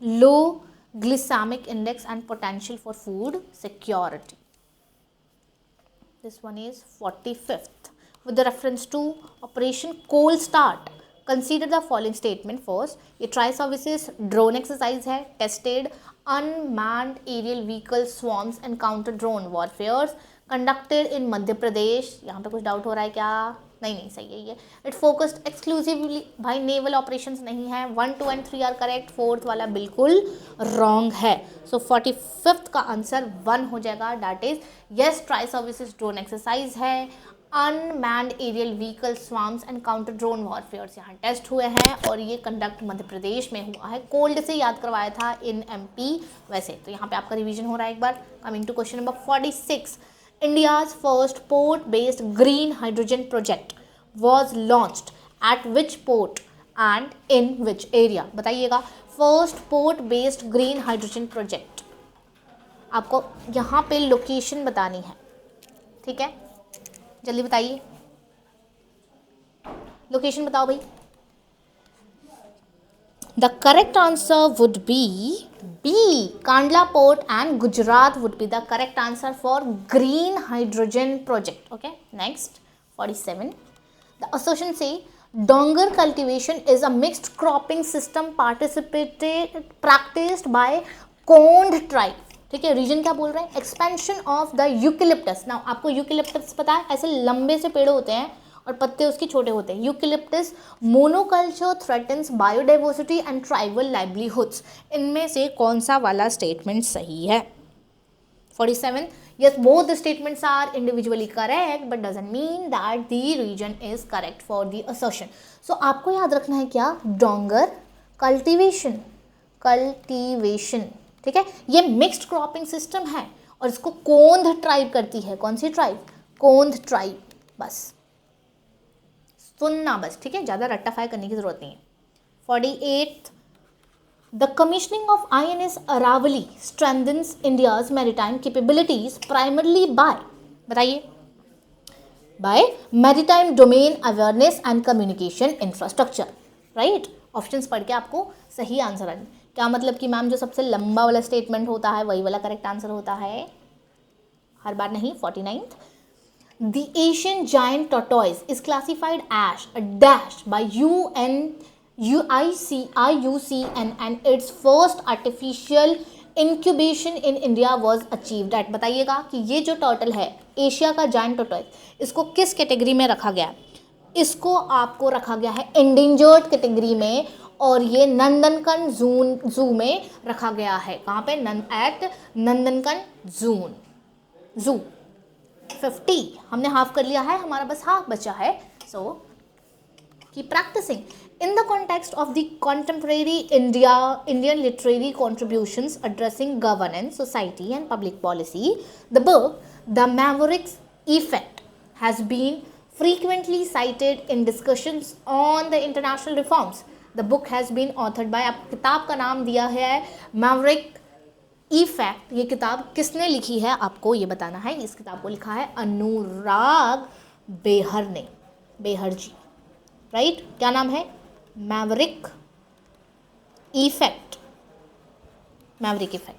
Low glycemic index and potential for food security. This one is 45th. With the reference to Operation Cold Start, consider the following statement first. ये tri services drone exercise है, tested unmanned aerial vehicle swarms and counter drone warfares conducted in Madhya Pradesh. यहाँ पे कुछ doubt हो रहा है क्या? नहीं, सही है ये। इट फोकस्ड एक्सक्लूसिवली, भाई नेवल ऑपरेशंस नहीं है। 1, 2 and 3 आर करेक्ट, 4th वाला बिल्कुल रॉन्ग है। सो 45th का आंसर 1 हो जाएगा, that is yes, tri services drone exercise है। Unmanned aerial vehicle swarms and counter drone warfares यहाँ टेस्ट हुए हैं और ये कंडक्ट मध्य प्रदेश में हुआ है। कोल्ड से याद करवाया था इन MP वैसे, तो यहाँ पे आपका रिवीजन हो रहा है एक बार। Coming to question number 46, India's first port-based green hydrogen project was launched at which port and in which area? बताइएगा। First port-based green hydrogen project, आपको यहाँ पे लोकेशन बतानी है। ठीक है, जल्दी बताइए, लोकेशन बताओ भाई। The correct answer would be B. Kandla Port and Gujarat would be the correct answer for green hydrogen project. Okay, next 47. The assertion say dongar cultivation is a mixed cropping system practiced by Kond tribe. ठीक है, reason क्या बोल रहे हैं? Expansion of the eucalyptus. Now आपको eucalyptus पता है, ऐसे लंबे से पेड़ होते हैं और पत्ते उसके छोटे होते हैं। Eucalyptus monoculture threatens biodiversity and tribal livelihoods. इनमें से कौन सा वाला स्टेटमेंट सही है? 47, yes, both the statements are individually correct but doesn't mean that the region is correct for the assertion. So आपको याद रखना है क्या? डोंगर कल्टीवेशन, ठीक है, ये मिक्स्ड क्रॉपिंग सिस्टम है और इसको कोंध ट्राइब करती है। कौन सी ट्राइब? कोंध ट्राइब। बस सुनना बस, ठीक है, ज़्यादा रट्टाफाई करने की जरूरत नहीं है। 48, the commissioning of INS Aravali strengthens India's maritime capabilities primarily by, बताइए, by maritime domain awareness and communication infrastructure. Right, options पढ़ के आपको सही आंसर आना। क्या मतलब कि मैम जो सबसे लंबा वाला स्टेटमेंट होता है वही वाला करेक्ट आंसर होता है? हर बार नहीं। 49th, the Asian giant tortoise is classified as a dash by IUCN and its first artificial incubation in India was achieved at, बताइएगा कि ये जो टर्टल है एशिया का जायंट टॉर्टोइज, इसको किस कैटेगरी में रखा गया? इसको आपको रखा गया है एंडेंजर्ड कैटेगरी में और ये नंदनकन जू में रखा गया है। कहाँ पे? एट नंदनकन जू। 50 हमने हाफ कर लिया है, हमारा बस हाफ बचा है। So keep practising. In the context of the contemporary Indian literary contributions addressing governance, society and public policy, the book The Maverick's Effect has been frequently cited in discussions on the international reforms. The book has been authored by, अब किताब का नाम दिया है Maverick effect, ये किताब किसने लिखी है आपको ये बताना है। इस किताब को लिखा है अनुराग बेहर ने, बेहर जी, राइट। क्या नाम है? Maverick effect, Maverick effect.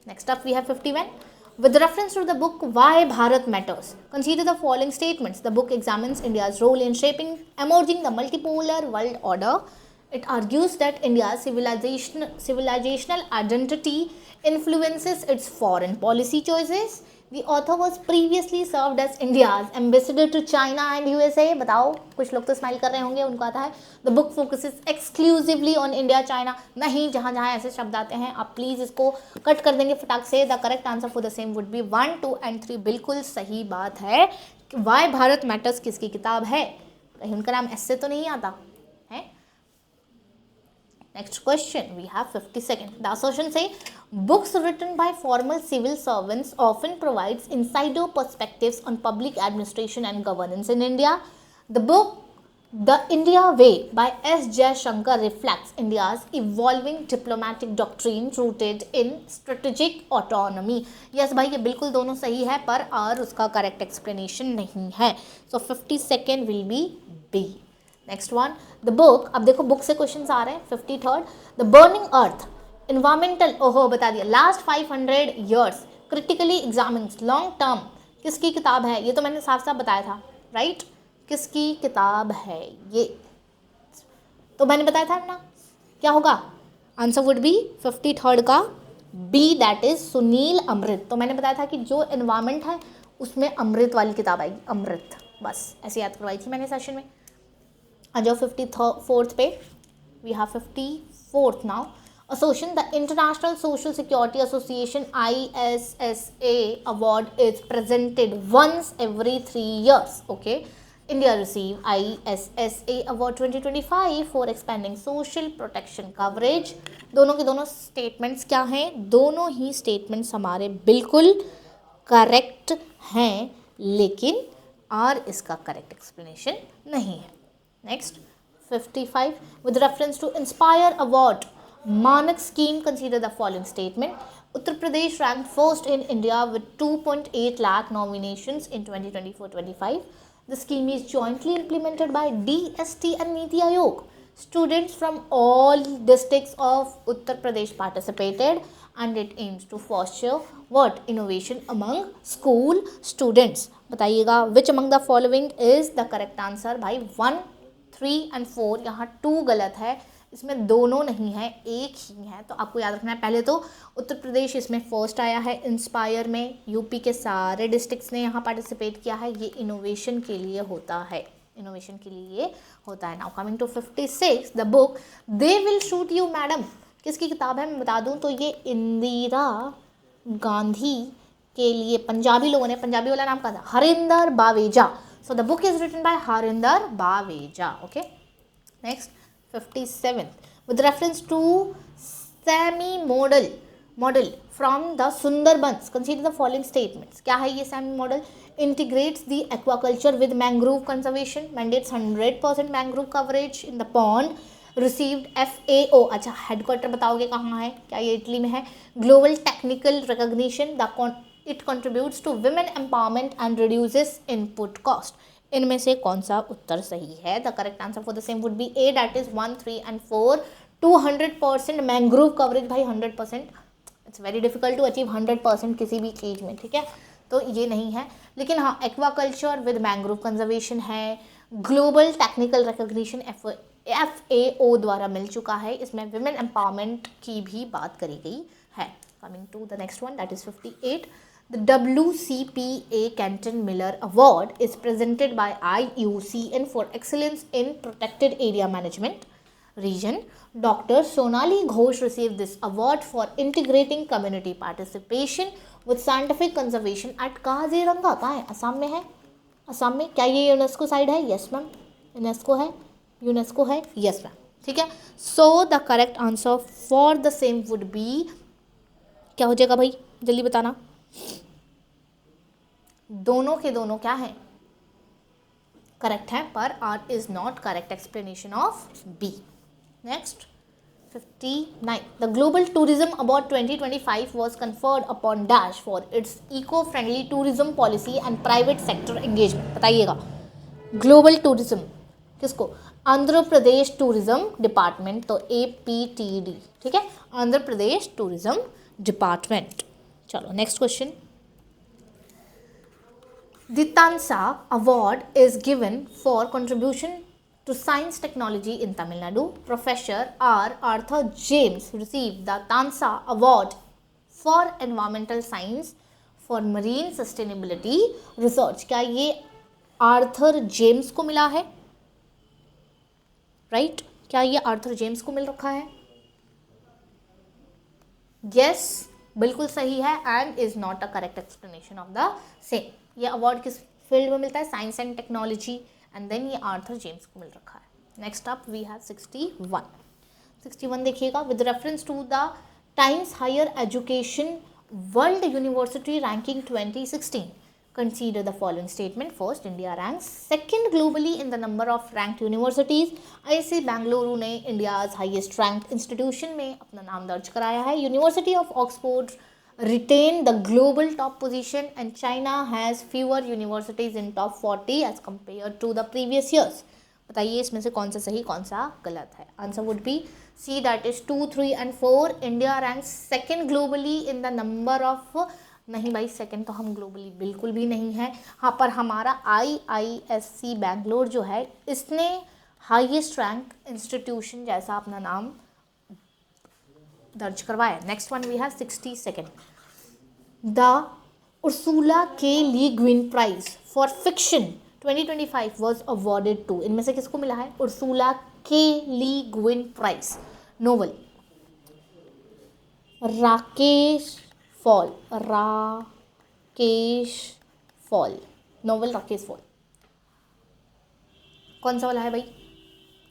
Next up, we have 51. With reference to the book Why Bharat Matters, consider the following statements. The book examines India's role in shaping emerging the multipolar world order. It argues that India's civilizational identity influences its foreign policy choices. The author was previously served as India's ambassador to China and USA. बताओ, कुछ लोग तो smile कर रहे होंगे, उनको आता है। The book focuses exclusively on India, China. नहीं, जहाँ जहाँ ऐसे शब्द आते हैं आप प्लीज़ इसको कट कर देंगे फटाक से। The correct answer for the same would be 1, 2 and 3. बिल्कुल सही बात है। Why भारत मैटर्स किसकी किताब है? कहीं उनका नाम ऐसे तो नहीं आता है। Next question, we have 52nd. The assertion say, books written by former civil servants often provides insider perspectives on public administration and governance in India. The book The India Way by S. Jaishankar reflects India's evolving diplomatic doctrine rooted in strategic autonomy. Yes भाई, ये बिल्कुल दोनों सही है, पर और उसका correct explanation नहीं है. So 52nd will be B. Next one, the book, अब देखो बुक से क्वेश्चन आ रहे हैं. 53rd, the burning earth environmental, ओहो बता दिया, last 500 years critically examines long term, किसकी किताब है? ये तो मैंने साफ साफ बताया था, राइट? किसकी किताब है ये? तो मैंने बताया था ना, क्या होगा? आंसर वुड बी 53rd का बी, दैट इज सुनील अमृत. तो मैंने बताया था कि जो एनवायरमेंट है उसमें अमृत वाली किताब आएगी, अमृत, बस ऐसे याद करवाई थी मैंने सेशन में. आ जाओ 54th पे. We have 54th now. Association, the International Social Security Association ISSA award is presented once every 3 years. Okay, India received ISSA award 2025 for expanding social protection coverage. दोनों के दोनों स्टेटमेंट्स क्या हैं? दोनों ही स्टेटमेंट्स हमारे बिल्कुल करेक्ट हैं, लेकिन आर इसका करेक्ट एक्सप्लेनेशन नहीं है. Next, 55. With reference to Inspire Award, Manak scheme, consider the following statement. Uttar Pradesh ranked first in India with 2.8 lakh nominations in 2024-25. The scheme is jointly implemented by DST and Niti Aayog. Students from all districts of Uttar Pradesh participated, and it aims to foster what? Innovation among school students. बताइएगा, which among the following is the correct answer? भाई 1, 3 and 4, यहाँ 2 गलत है, इसमें दोनों नहीं है, एक ही है. तो आपको याद रखना है, पहले तो उत्तर प्रदेश इसमें फर्स्ट आया है इंस्पायर में, यूपी के सारे डिस्ट्रिक्ट्स ने यहाँ पार्टिसिपेट किया है. ये इनोवेशन के लिए होता है, इनोवेशन के लिए होता है. Now coming to 56, the book they will shoot you madam, किसकी किताब है? मैं बता दूँ तो ये इंदिरा गांधी के लिए पंजाबी लोगों ने, पंजाबी वाला नाम कहा था, Harinder Baweja. So the book is written by Harinder Baweja. Okay. Next, 57th. With reference to semi-modal from the Sundarbans, consider the following statements. क्या है ये semi-modal? Integrates the aquaculture with mangrove conservation, mandates 100% mangrove coverage in the pond, received FAO. अच्छा, headquarter बताओगे कहाँ है? क्या ये Italy में है? Global technical recognition, it contributes to women empowerment and reduces input cost. इनमें से कौन सा उत्तर सही है? The correct answer for the same would be A, that is 1, 3 and 4. 200% mangrove coverage, भाई 100%, it's very difficult to achieve 100% किसी भी चीज़ में, ठीक है? तो ये नहीं है, लेकिन हाँ एक्वाकल्चर विद मैंग्रोव कंजर्वेशन है. ग्लोबल टेक्निकल रिकॉग्निशन FAO द्वारा मिल चुका है. इसमें वुमेन एम्पावरमेंट की भी बात करी गई है. Coming to the next one, that is 58. The WCPA Kenton Miller Award is presented by IUCN for excellence in protected area management region. Dr. Sonali Ghosh received this award for integrating community participation with scientific conservation at Kaziranga. कहाँ है? असम में है. असम में. क्या ये UNESCO side है? Yes ma'am, UNESCO है, UNESCO है, यस मैम, ठीक है. So the correct answer for the same would B, क्या हो जाएगा भाई, जल्दी बताना. दोनों के दोनों क्या है? करेक्ट है, पर R is not correct explanation of B. Next 59. The Global Tourism Award 2025 was conferred upon Dash for its eco-friendly tourism policy and private sector engagement. बताइएगा ग्लोबल टूरिज्म किसको? आंध्र प्रदेश टूरिज्म डिपार्टमेंट, तो APTD, ठीक है, Andhra Pradesh tourism department. चलो next question. The Tansa Award is given for contribution to science technology in Tamil Nadu. Professor R. Arthur James received the Tansa Award for environmental science for marine sustainability research. क्या ये Arthur James को मिला है? Right क्या ये Arthur James को मिल रखा है? यस, बिल्कुल सही है, and is not a correct explanation of the same. ये अवार्ड किस फील्ड में मिलता है? Science and technology, and then ये आर्थर जेम्स को मिल रखा है. नेक्स्ट अप वी हैव 61 देखिएगा. With reference to the Times higher education world university ranking 2016, consider the following statement. First, India ranks second globally in the number of ranked universities. IISc Bengaluru ने India's highest ranked institution में अपना नाम दर्ज कराया है. University of Oxford retain the global top position, and China has fewer universities in top 40 as compared to the previous years. बताइए इसमें से कौन सा सही कौन सा गलत है? Answer would be C, that is 2, 3 and 4. India ranks second globally in the number of, नहीं भाई सेकेंड तो हम ग्लोबली बिल्कुल भी नहीं है. हाँ, पर हमारा IISc बेंगलोर जो है इसने हाईएस्ट रैंक इंस्टीट्यूशन जैसा अपना नाम दर्ज करवाया. Next one we have 62. The Ursula K Le Guin prize for fiction 2025 was awarded to. इनमें से किसको मिला है? Ursula K Le Guin prize. Novel Rakesh fall. Novel Rakesh fall. कौन सा वाला है भाई?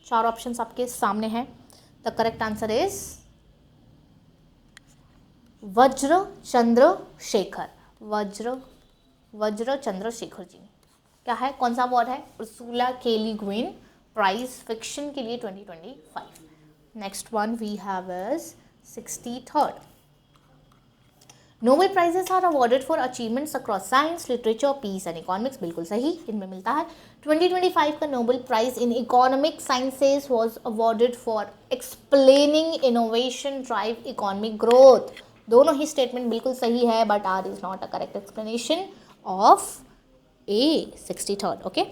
4 ऑप्शंस आपके सामने हैं. द करेक्ट आंसर इज वज्र चंद्रशेखर जी. क्या है? कौन सा अवार्ड है? Ursula K Le Guin prize fiction के लिए 2025. Next one we have is 63rd. Nobel prizes are awarded for achievements across science, literature, peace and economics. बिल्कुल सही, इनमें मिलता है. 2025 का Nobel prize in economic sciences was awarded for explaining innovation drive economic growth. दोनों ही statement बिल्कुल सही है, but R is not a correct explanation of A. 63rd. Okay,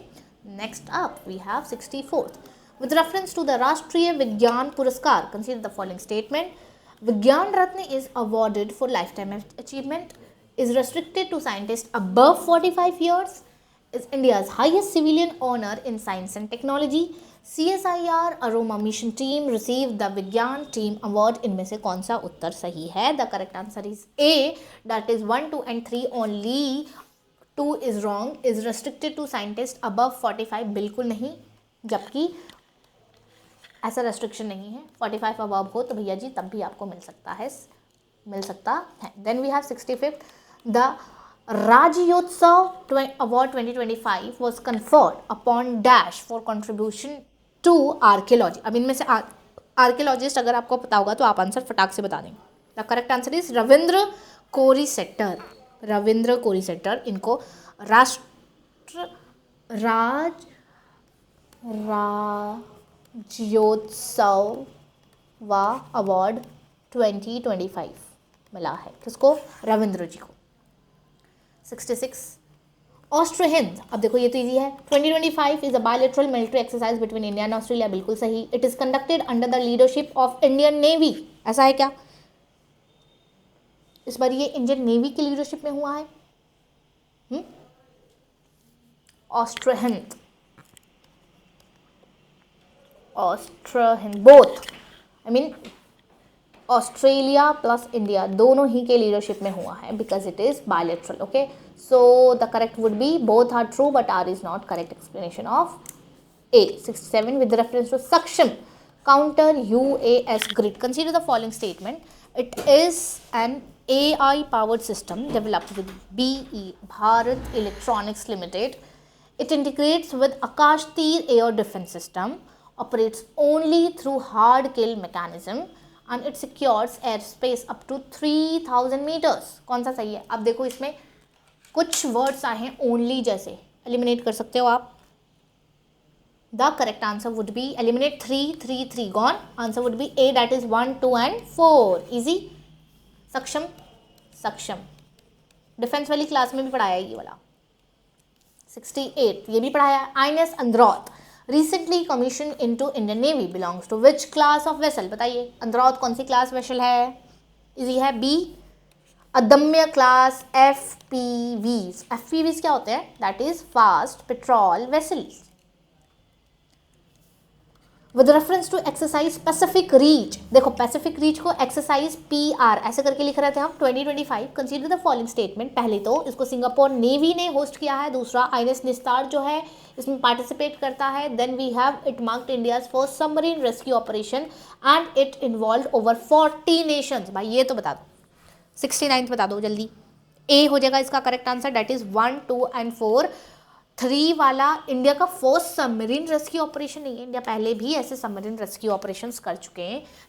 next up we have 64th. With reference to the राष्ट्रीय विज्ञान पुरस्कार, consider the following statement. Vigyan Ratna is awarded for lifetime achievement, is restricted to scientists above 45 years, is India's highest civilian honor in science and technology. CSIR Aroma Mission team received the Vigyan Team Award. इनमें से कौन सा उत्तर सही है? The correct answer is A, that is 1, 2 and 3 only. 2 is wrong. Is restricted to scientists above 45. बिल्कुल नहीं, जबकि ऐसा रेस्ट्रिक्शन नहीं है. 45 अबव हो तो भैया जी तब भी आपको मिल सकता है. Then we have 65th. The Rajyotsava award 2025 was conferred upon dash for contribution to archaeology. अब इनमें से आर्कियोलॉजिस्ट अगर आपको पता होगा तो आप आंसर फटाक से बता देंगे. The correct answer is Ravindra Korisettar. इनको राज्योत्सव अवार्ड 2025 मिला है. किसको? रविंद्र जी को. 66. ऑस्ट्रो हिंद. अब देखो ये तो इजी है. 2025 is a bilateral military exercise between India and Australia. बिल्कुल सही. It is conducted under the leadership of Indian navy. ऐसा है क्या? इस बार ये इंडियन नेवी की लीडरशिप में हुआ है. Austro Hind both, I mean Australia plus India दोनों ही के लीडरशिप में हुआ है, because it is bilateral. Okay, so the correct would be both are true, but R is not correct explanation of A. 67. With reference to Saksham counter UAS grid, consider the following statement. It is an AI powered system developed with BE Bharat Electronics Limited. It integrates with Akash Tir air defense system, operates only through hard kill mechanism, and it secures air space up to 3000 metres. कौन सा सही है? अब देखो इसमें कुछ words आए हैं ओनली जैसे, एलिमिनेट कर सकते हो आप। The correct answer would B eliminate 3 3 3 gone. Answer would be A, that is 1 2 and 4। Easy. सक्षम, सक्षम डिफेंस वाली क्लास में भी पढ़ाया ये वाला। 68 ये भी पढ़ाया। INS Androth recently commission into Indian navy belongs to which class of vessel? बताइए अंद्रौत कौन सी क्लास वेसल है? इजी है, B Adamya class FPVs. FPVs क्या होते हैं? That is fast patrol vessels. With reference to exercise Pacific reach, देखो पैसिफिक रीच को एक्सरसाइज पीआर ऐसे करके लिख रहे थे हम 2025। Consider the following statement. पहले तो इसको सिंगापुर नेवी ने होस्ट किया है, दूसरा आईएनएस निस्तार जो है इसमें पार्टिसिपेट करता है। Then we have it marked India's first submarine rescue operation and it involve over 40 nations. भाई ये तो बता दो, 69 बता दो जल्दी। ए हो जाएगा इसका correct answer, that is 1 2 and 4। 3 वाला इंडिया का फर्स्ट सबमरीन रेस्क्यू ऑपरेशन नहीं है, इंडिया पहले भी ऐसे सबमरीन रेस्क्यू ऑपरेशंस कर चुके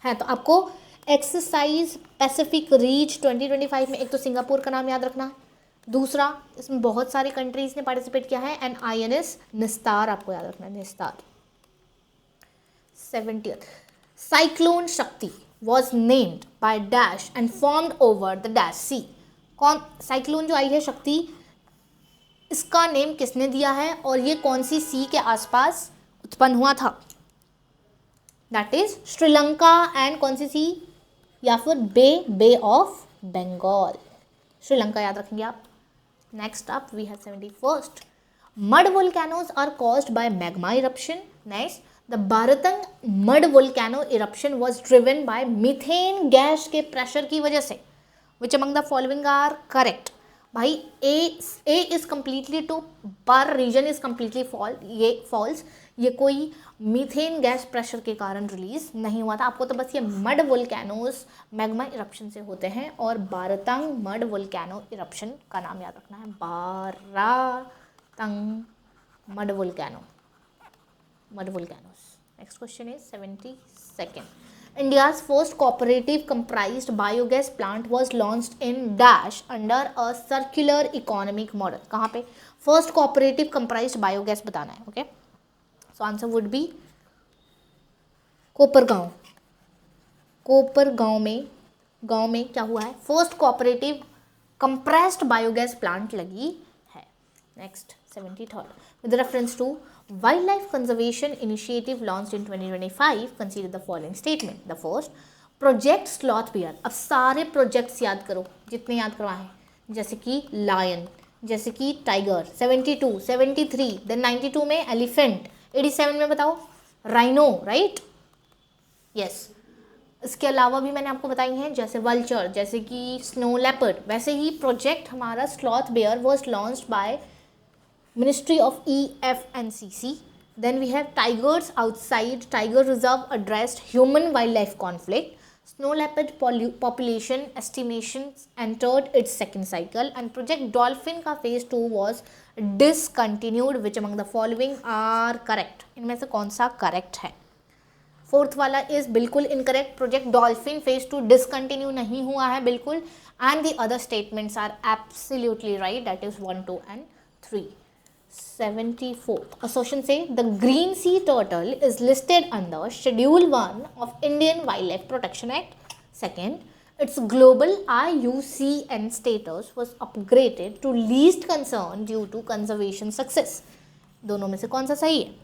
हैं। तो आपको एक्सरसाइज पैसिफिक रीच 2025 में एक तो सिंगापुर का नाम याद रखना, दूसरा इसमें बहुत सारी कंट्रीज ने पार्टिसिपेट किया है, एंड आईएनएस निस्तार आपको याद रखना है, निस्तार। 70th साइक्लोन शक्ति was named by dash and formed over the dash sea। कौन साइक्लोन जो आई है शक्ति, इसका नेम किसने दिया है और ये कौन सी सी के आसपास उत्पन्न हुआ था? दैट इज श्रीलंका एंड कौन सी सी, या फिर बे ऑफ बंगाल। श्रीलंका याद रखेंगे आप। Next up we have 71st mud volcanoes are caused by magma eruption. Next the Baratang mud volcano eruption was driven by methane gas के प्रेशर की वजह से। Which among the following are correct? भाई ए इज कम्प्लीटली टू, पर reason is completely false. ये कोई methane gas pressure के कारण रिलीज नहीं हुआ था। आपको तो बस ये मड वोल्केनोज मैग्मा इरप्शन से होते हैं, और बारतंग मड वोल्केनो इरप्शन का नाम याद रखना है, Baratang mud volcano, mud volcanoes. Next question is 72nd India's first cooperative comprised biogas plant was launched in dash under a circular economic model। कहाँ पे? First cooperative comprised biogas बताना है। Okay, so answer would be Kopargaon. Kopargaon में, गांव में क्या हुआ है? First cooperative compressed biogas plant लगी है। Next 73rd with reference to wildlife conservation initiative launched in 2025 consider the following statement। the first project sloth bear। अब सारे प्रोजेक्ट्स याद करो जितने याद करवाए हैं, जैसे कि लायन, जैसे कि टाइगर। 72 73 देन 92 में एलिफेंट, 87 में बताओ राइनो, राइट? यस। इसके अलावा भी मैंने आपको बताई हैं जैसे वल्चर, जैसे कि स्नो लेपर्ड। वैसे ही प्रोजेक्ट हमारा sloth bear was launched by Ministry of EFNCC। Then we have tigers outside tiger reserve addressed human wildlife conflict। Snow leopard population estimations entered its second cycle, and project dolphin का phase 2 was discontinued। which among the following are correct? इनमें से कौन सा correct है? Fourth वाला is बिल्कुल incorrect, project dolphin phase 2 discontinue नहीं हुआ है बिल्कुल, and the other statements are absolutely right, that is 1 2 and 3। 74th assertion say the green sea turtle is listed under schedule 1 of Indian Wildlife Protection Act। second, its global IUCN status was upgraded to least concern due to conservation success। दोनों में से कौन सा सही है?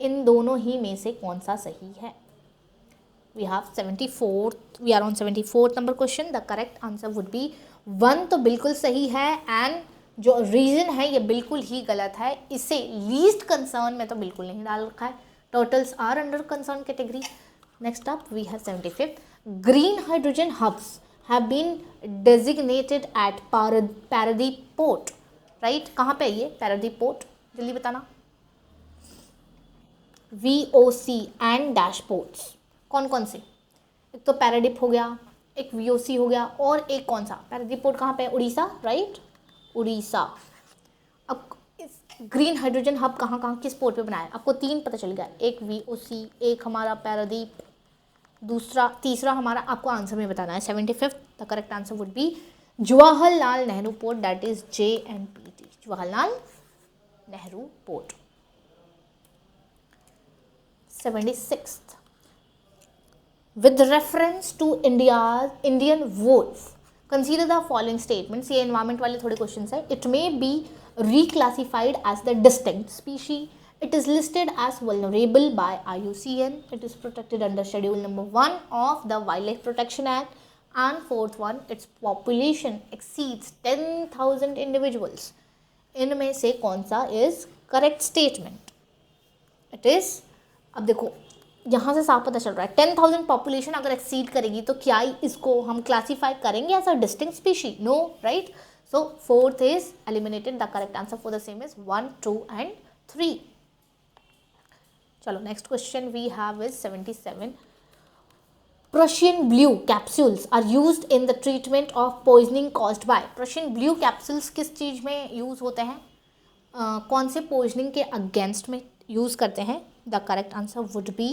इन दोनों ही में से कौन सा सही है? we have 74th, we are on 74th number question। the correct answer would be 1 तो बिल्कुल सही है, एंड जो रीजन है ये बिल्कुल ही गलत है। इसे लीस्ट कंसर्न में तो बिल्कुल नहीं डाल रखा है। Turtles are under concern category. Next up we have 75th green hydrogen hubs have been designated at Paradip port. Right, कहाँ पे है ये पारादीप पोर्ट? जल्दी बताना। VOC एंड डैश पोर्ट्स कौन कौन से? एक तो पैरादीप हो गया, एक VOC हो गया, और एक कौन सा? पैरादीप पोर्ट कहाँ पे है? उड़ीसा, राइट, उड़ीसा। अब इस ग्रीन हाइड्रोजन हब कहाँ किस पोर्ट पे बनाया है? आपको 3 पता चल गया, एक VOC, एक हमारा पैरादीप, तीसरा हमारा आपको आंसर में बताना है 75th। The correct answer would B Jawaharlal Nehru port, that is JNPT, Jawaharlal Nehru port. 76th, with reference to Indian wolf, consider the following statements। ये environment वाले थोड़े questions है। It may be reclassified as the distinct species, it is listed as vulnerable by IUCN, it is protected under schedule number 1 of the Wildlife Protection Act, and fourth one, its population exceeds 10,000 individuals। इनमें से कौन सा is correct statement? It is, अब देखो यहाँ से साफ पता चल रहा है 10,000 पॉपुलेशन अगर एक्सीड करेगी तो क्या इसको हम क्लासीफाई करेंगे as a distinct species? No, right. So fourth is eliminated. The correct answer for the same is 1, 2 and 3। चलो next question we have is 77। Prussian blue capsules are used in the treatment of poisoning caused by। Prussian blue capsules किस चीज़ में use होते हैं? कौन से poisoning के against में use करते हैं? The correct answer would B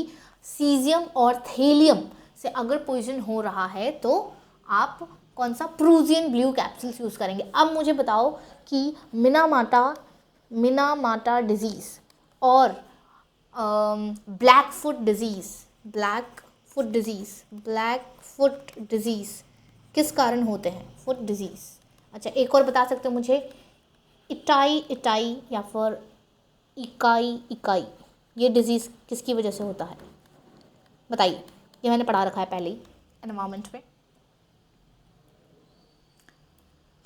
caesium और थेलियम से अगर पॉइजन हो रहा है तो आप कौन सा प्रूजियन ब्लू कैप्सूल्स यूज़ करेंगे। अब मुझे बताओ कि मिनामाटा डिजीज़ और ब्लैक फुट डिजीज़ किस कारण होते हैं? Foot disease. अच्छा, एक और बता सकते हो मुझे? इटाई या फिर इकाई ये डिजीज़ किसकी वजह से होता है? बताइए, ये मैंने पढ़ा रखा है पहले ही एनवायरमेंट में।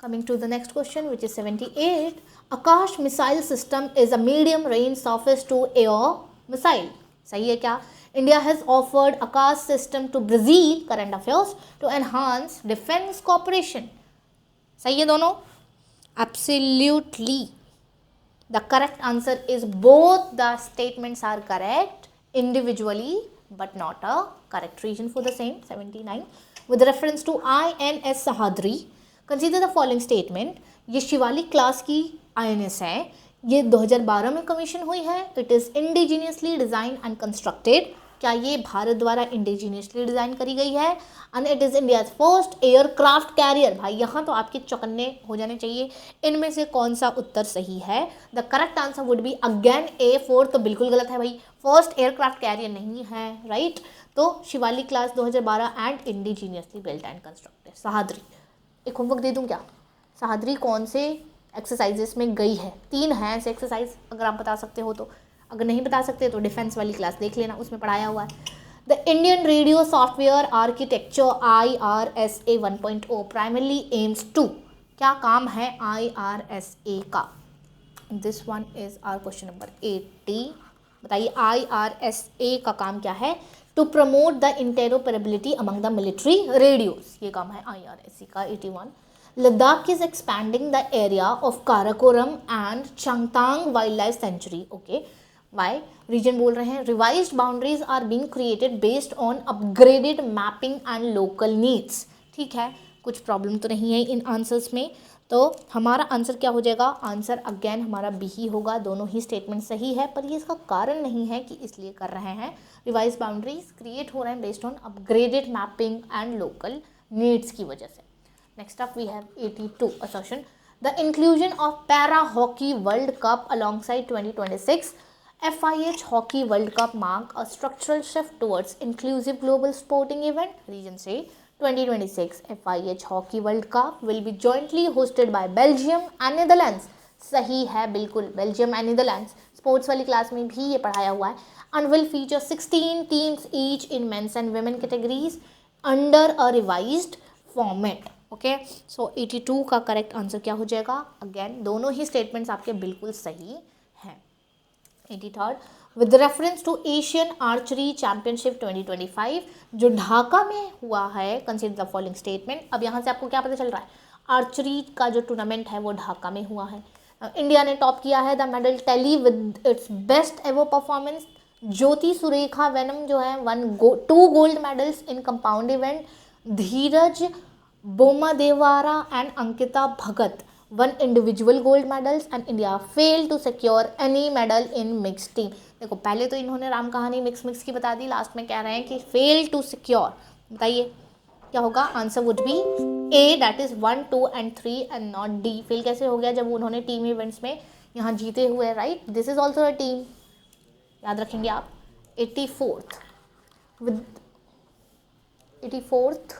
Coming to the next question, which is 78. Akash missile system is a medium range surface to air missile। सही है क्या? India has offered Akash system to Brazil, current affairs, to enhance defense cooperation। सही है दोनों? Absolutely। The correct answer is both the statements are correct individually but not a correct reason for the same। 79. With reference to INS Sahadri, consider the following statement। ये Shivalik class की INS है, ये 2012 में commission हुई है। It is indigenously design and constructed. क्या ये भारत द्वारा इंडिजीनियसली डिज़ाइन करी गई है? And it is India's first aircraft carrier. भाई यहाँ तो आपके चौकन्ने हो जाने चाहिए। इनमें से कौन सा उत्तर सही है? The correct answer would be again A4। तो बिल्कुल गलत है भाई, फर्स्ट एयरक्राफ्ट कैरियर नहीं है, राइट। तो Shivalik class 2012 and indigenously built and constructed. Sahyadri, एक होमवर्क दे दूँ क्या? सहाद्री कौन से एक्सरसाइजेस में गई है? 3 हैं ऐसे एक्सरसाइज, अगर आप बता सकते हो तो। अगर नहीं बता सकते तो डिफेंस वाली क्लास देख लेना, उसमें पढ़ाया हुआ है। The Indian radio software architecture IRSA 1.0 primarily aims to. क्या काम है IRSA का? This one is our question number 80। बताइए IRSA का काम क्या है? To promote the interoperability among the military radios, ये काम है IRSA का। 81। Ladakh is expanding the area of Karakoram and Changthang wildlife sanctuary. Okay, why? Reason बोल रहे हैं revised boundaries are being created based on upgraded mapping and local needs. ठीक है, कुछ प्रॉब्लम तो नहीं है इन आंसर्स में, तो हमारा आंसर क्या हो जाएगा? आंसर अगेन हमारा बी ही होगा। दोनों ही स्टेटमेंट सही है, पर ये इसका कारण नहीं है कि इसलिए कर रहे हैं। रिवाइज बाउंड्रीज क्रिएट हो रहे हैं based on upgraded mapping and local needs की वजह से। Next up we have 82 assertion। The inclusion of para hockey world cup alongside 2026 FIH Hockey World Cup mark a structural shift towards inclusive global sporting event। Region say 2026 FIH Hockey World Cup will be jointly hosted by Belgium and Netherlands। सही है बिल्कुल, Belgium and Netherlands. Sports वाली class में भी ये पढ़ाया हुआ है। and will feature 16 teams each in men's and women categories under a revised format। Okay, so 82 का करेक्ट आंसर क्या हो जाएगा? अगेन दोनों ही स्टेटमेंट्स आपके बिल्कुल सही हैं। 83rd, with reference to Asian archery championship 2025 जो ढाका में हुआ है, कंसीडर द फॉलोइंग स्टेटमेंट। अब यहाँ से आपको क्या पता चल रहा है? आर्चरी का जो टूर्नामेंट है वो ढाका में हुआ है। इंडिया ने टॉप किया है the medal tally with its best ever performance. Jyothi Surekha Vennam जो है 2 gold medals in compound event. Dhiraj Bommadevara and Ankita Bhakat 1 individual gold medals and India failed to secure any medal in mixed team. देखो पहले तो इन्होंने राम कहानी मिक्स की बता दी, लास्ट में कह रहे हैं कि fail to secure. बताइए क्या होगा? Answer would be A, that is 1, 2 and 3 and not D. Fail कैसे हो गया? जब उन्होंने टीम इवेंट्स में यहाँ जीते हुए, right? This is also a team, याद रखेंगे आप. 84th with 84th.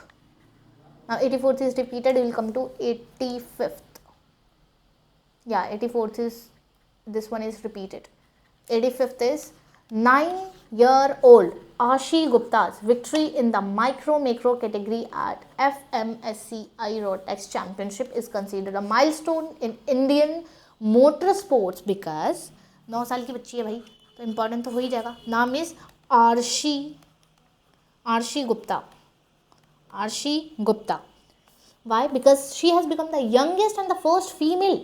Now 84th is repeated, we will come to 85th. Yeah, 84th is, this one is repeated. 85th is 9-year-old Ashi Gupta's victory in the micro-macro category at FMSCI Rotax Championship is considered a milestone in Indian motorsports because 9 साल की बच्ची है भाई, तो important तो हो ही जाएगा. नाम is Aarshi Gupta. Why? Because she has become the youngest and the first female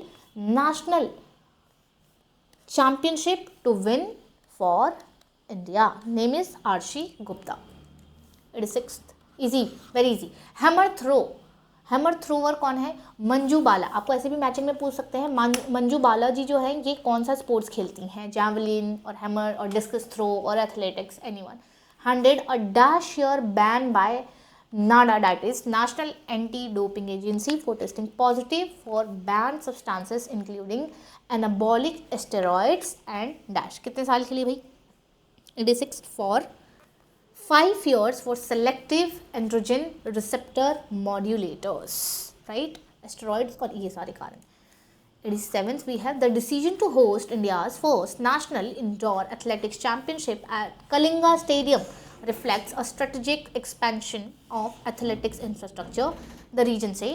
national championship to win for India. Name is Arshi Gupta. 86th. Easy, very easy. Hammer thrower कौन है? मंजू बाला. आपको ऐसे भी मैचिंग में पूछ सकते हैं. मंजू बाला जी जो है ये कौन सा स्पोर्ट्स खेलती हैं? जैवलिन और हैमर और डिस्कस थ्रो और athletics, anyone. 100 a dash year ban by NADA, that is National Anti-Doping Agency, for testing positive for banned substances including anabolic steroids and dash. कितने साल के लिए भाई? 86 for 5 years for selective androgen receptor modulators, right? Steroids और ये सारे कारण. 87th we have the decision to host India's first national indoor athletics championship at Kalinga Stadium reflects a strategic expansion of athletics infrastructure. The region say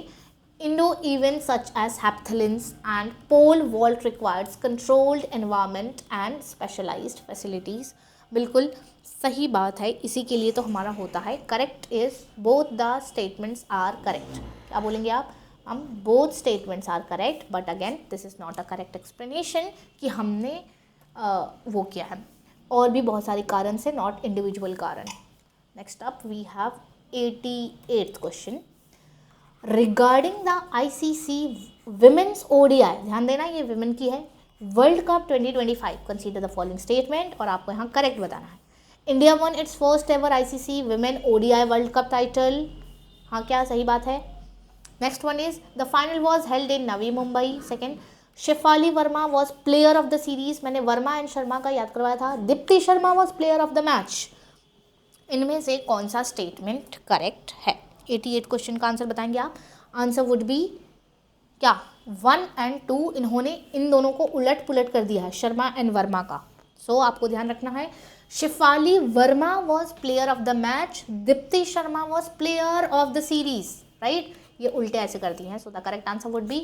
indoor events such as heptathlons and pole vault requires controlled environment and specialized facilities. बिल्कुल सही बात है, इसी के लिए तो हमारा होता है. Correct is both the statements are correct. क्या बोलेंगे आप? हम both statements are correct, but again this is not a correct explanation कि हमने वो किया है. और भी बहुत सारे कारण से, नॉट इंडिविजुअल कारण. Next up we have 88th question regarding the ICC women's ODI. ध्यान देना ये विमेन की है. World cup 2025 consider the following statement और आपको यहाँ करेक्ट बताना है. India won its first ever ICC women ODI world cup title. हाँ क्या सही बात है. Next one is the final was held in Navi Mumbai. Second, Shafali Verma was player of the series. मैंने वर्मा एंड शर्मा का याद करवाया था. Deepti Sharma was player of the match. इनमें से कौन सा स्टेटमेंट करेक्ट है? 88 क्वेश्चन का आंसर बताएंगे आप. आंसर वुड बी क्या? 1 and 2. इन्होंने इन दोनों को उलट पुलट कर दिया है, शर्मा एंड वर्मा का. सो आपको ध्यान रखना है. Shafali Verma was player of the match, Deepti Sharma was player of the series, right? ये उल्टे ऐसे कर दिए हैं. So the correct answer would be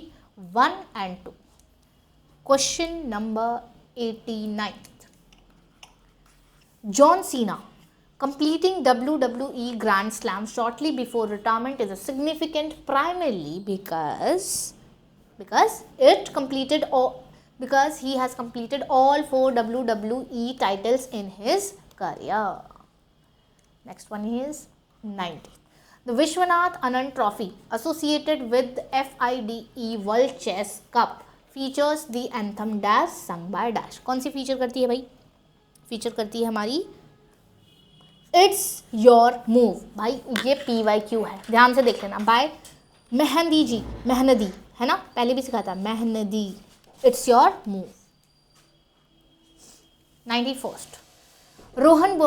1 and 2. Question number 89. John Cena completing WWE Grand Slam shortly before retirement is a significant primarily because he has completed all 4 WWE titles in his career. Next one is 90. The Vishwanath Anand Trophy associated with the FIDE World Chess Cup features the anthem dash sung by dash. कौन सी feature करती है भाई? Feature करती है हमारी it's your move. भाई ये PYQ है, ध्यान से देख लेना. बाय मेहनदी है ना, पहले भी सिखाया था. मेहनदी, it's your move. 91st. Rohan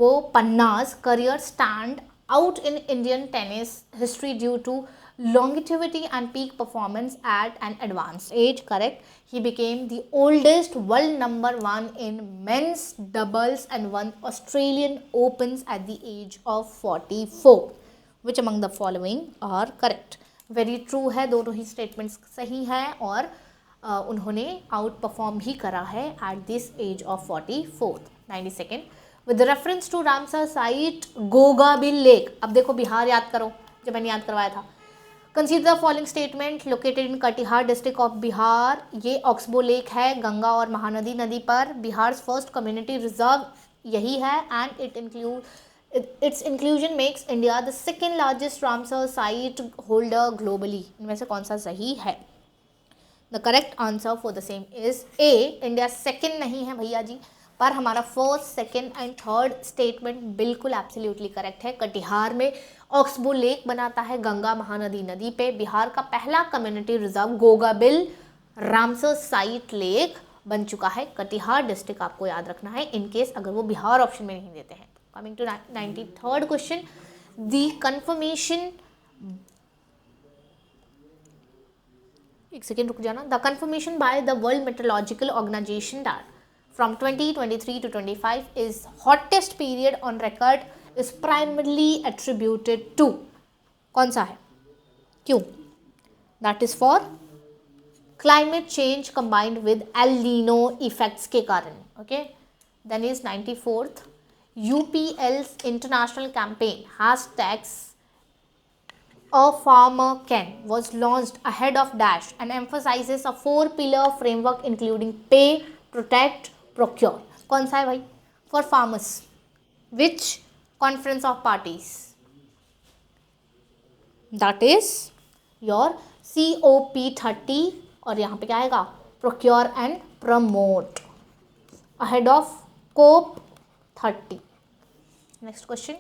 Bopanna's career stand out in Indian tennis history due to longevity and peak performance at an advanced age. Correct. He became the oldest world number 1 in men's doubles and won Australian Opens at the age of 44. Which among the following are correct? Very true है, दोनों ही statements सही हैं और उन्होंने out perform भी करा है at this age of 44. 92nd. With reference to Ramsar site Gogabil lake. अब देखो बिहार याद करो, जब मैंने याद करवाया था. Consider the following statement. Located in Katihar district of Bihar. ये ऑक्सबो लेक है गंगा और महानदी नदी पर. बिहार फर्स्ट कम्युनिटी रिजर्व यही है and it include Its inclusion makes India the second largest Ramsar site holder globally. इनमें से कौन सा सही है? The correct answer for the same is A. India second नहीं है भैया जी, पर हमारा first, second and third statement बिल्कुल एब्सोल्युटली करेक्ट है. कटिहार में ऑक्सबो लेक बनाता है गंगा महानदी नदी पे. बिहार का पहला community reserve Gogabil Ramsar site lake बन चुका है. कटिहार डिस्ट्रिक्ट आपको याद रखना है इन केस अगर वो बिहार ऑप्शन में नहीं देते हैं. Coming to 93rd question, the confirmation, एक सेकेंड रुक जाना. The confirmation by the world meteorological organisation that from 2023 to 25 is hottest period on record is primarily attributed to, कौन सा है, क्यों? That is for climate change combined with El Nino effects के कारण. Okay, then is 94th, UPL's international campaign hashtags A Farmer Can was launched ahead of Dash and emphasizes a 4-pillar framework including pay, protect, procure. कौन सा है भाई? For farmers. Which conference of parties? That is your COP30 और यहाँ पे क्या आएगा? Procure and promote ahead of COP30. Next question.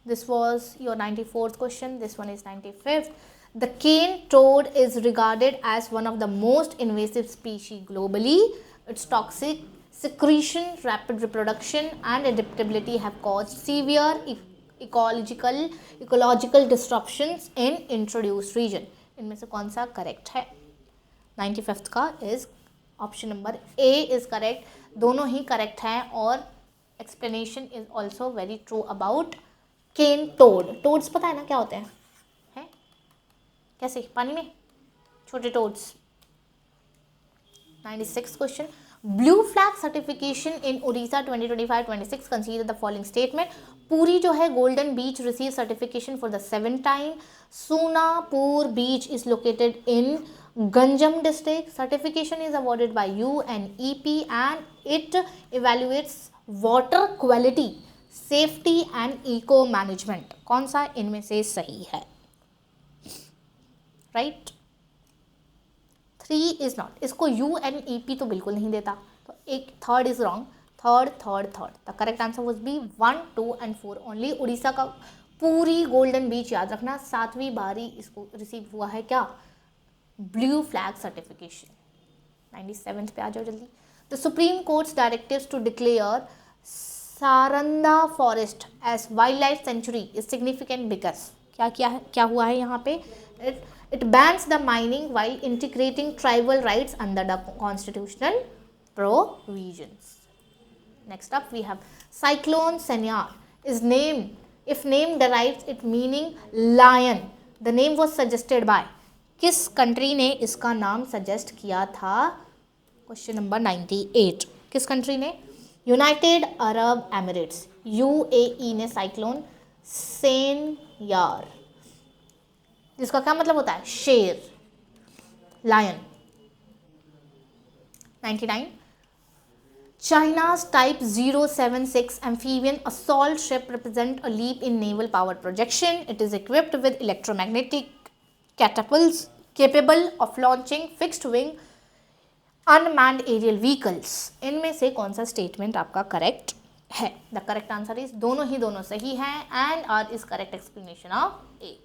This was your 94th question. This one is 95th. The cane toad is regarded as one of the most invasive species globally. Its toxic secretion, rapid reproduction, and adaptability have caused severe ecological disruptions in introduced region. इनमें से कौन सा correct है? 95th का is option number A is correct. दोनों ही correct हैं और explanation is also very true about cane toad. Toads पता है ना क्या होते हैं? कैसे? पानी में छोटे toads. 96th question, blue flag certification in Odisha 2025-26 consider the following statement. Puri जो है golden beach receive certification for the 7th time. Sonapur beach is located in Ganjam district. Certification is awarded by UNEP and it evaluates water quality, safety and eco management. कौन सा इनमें से सही है? Right. 3 is not. इसको UNEP तो बिल्कुल नहीं देता, तो एक third is wrong. Third the correct answer was B 1, 2 and 4 only. Odisha का पूरी गोल्डन बीच याद रखना 7वीं बारी इसको रिसीव हुआ है क्या? Blue flag certification. 97th पे आ जाओ जल्दी. The supreme court's directives to declare Saranda forest as wildlife sanctuary is significant because क्या हुआ है यहाँ पे? It bans the mining while integrating tribal rights under the constitutional provisions. Next up we have Cyclone Senyar is named, if name derives its meaning lion. The name was suggested by, किस country ने इसका नाम suggest किया था? Question number 98. किस country ने? United Arab Emirates, UAE ने cyclone सेनयार, जिसका क्या मतलब होता है? शेर, lion. 99. China's Type 076 amphibian assault ship represent a leap in naval power projection. It is equipped with electromagnetic catapults capable of launching fixed wing unmanned aerial vehicles. इनमें से कौन सा स्टेटमेंट आपका करेक्ट है? द करेक्ट आंसर इज दोनों सही हैं and R is correct explanation of A.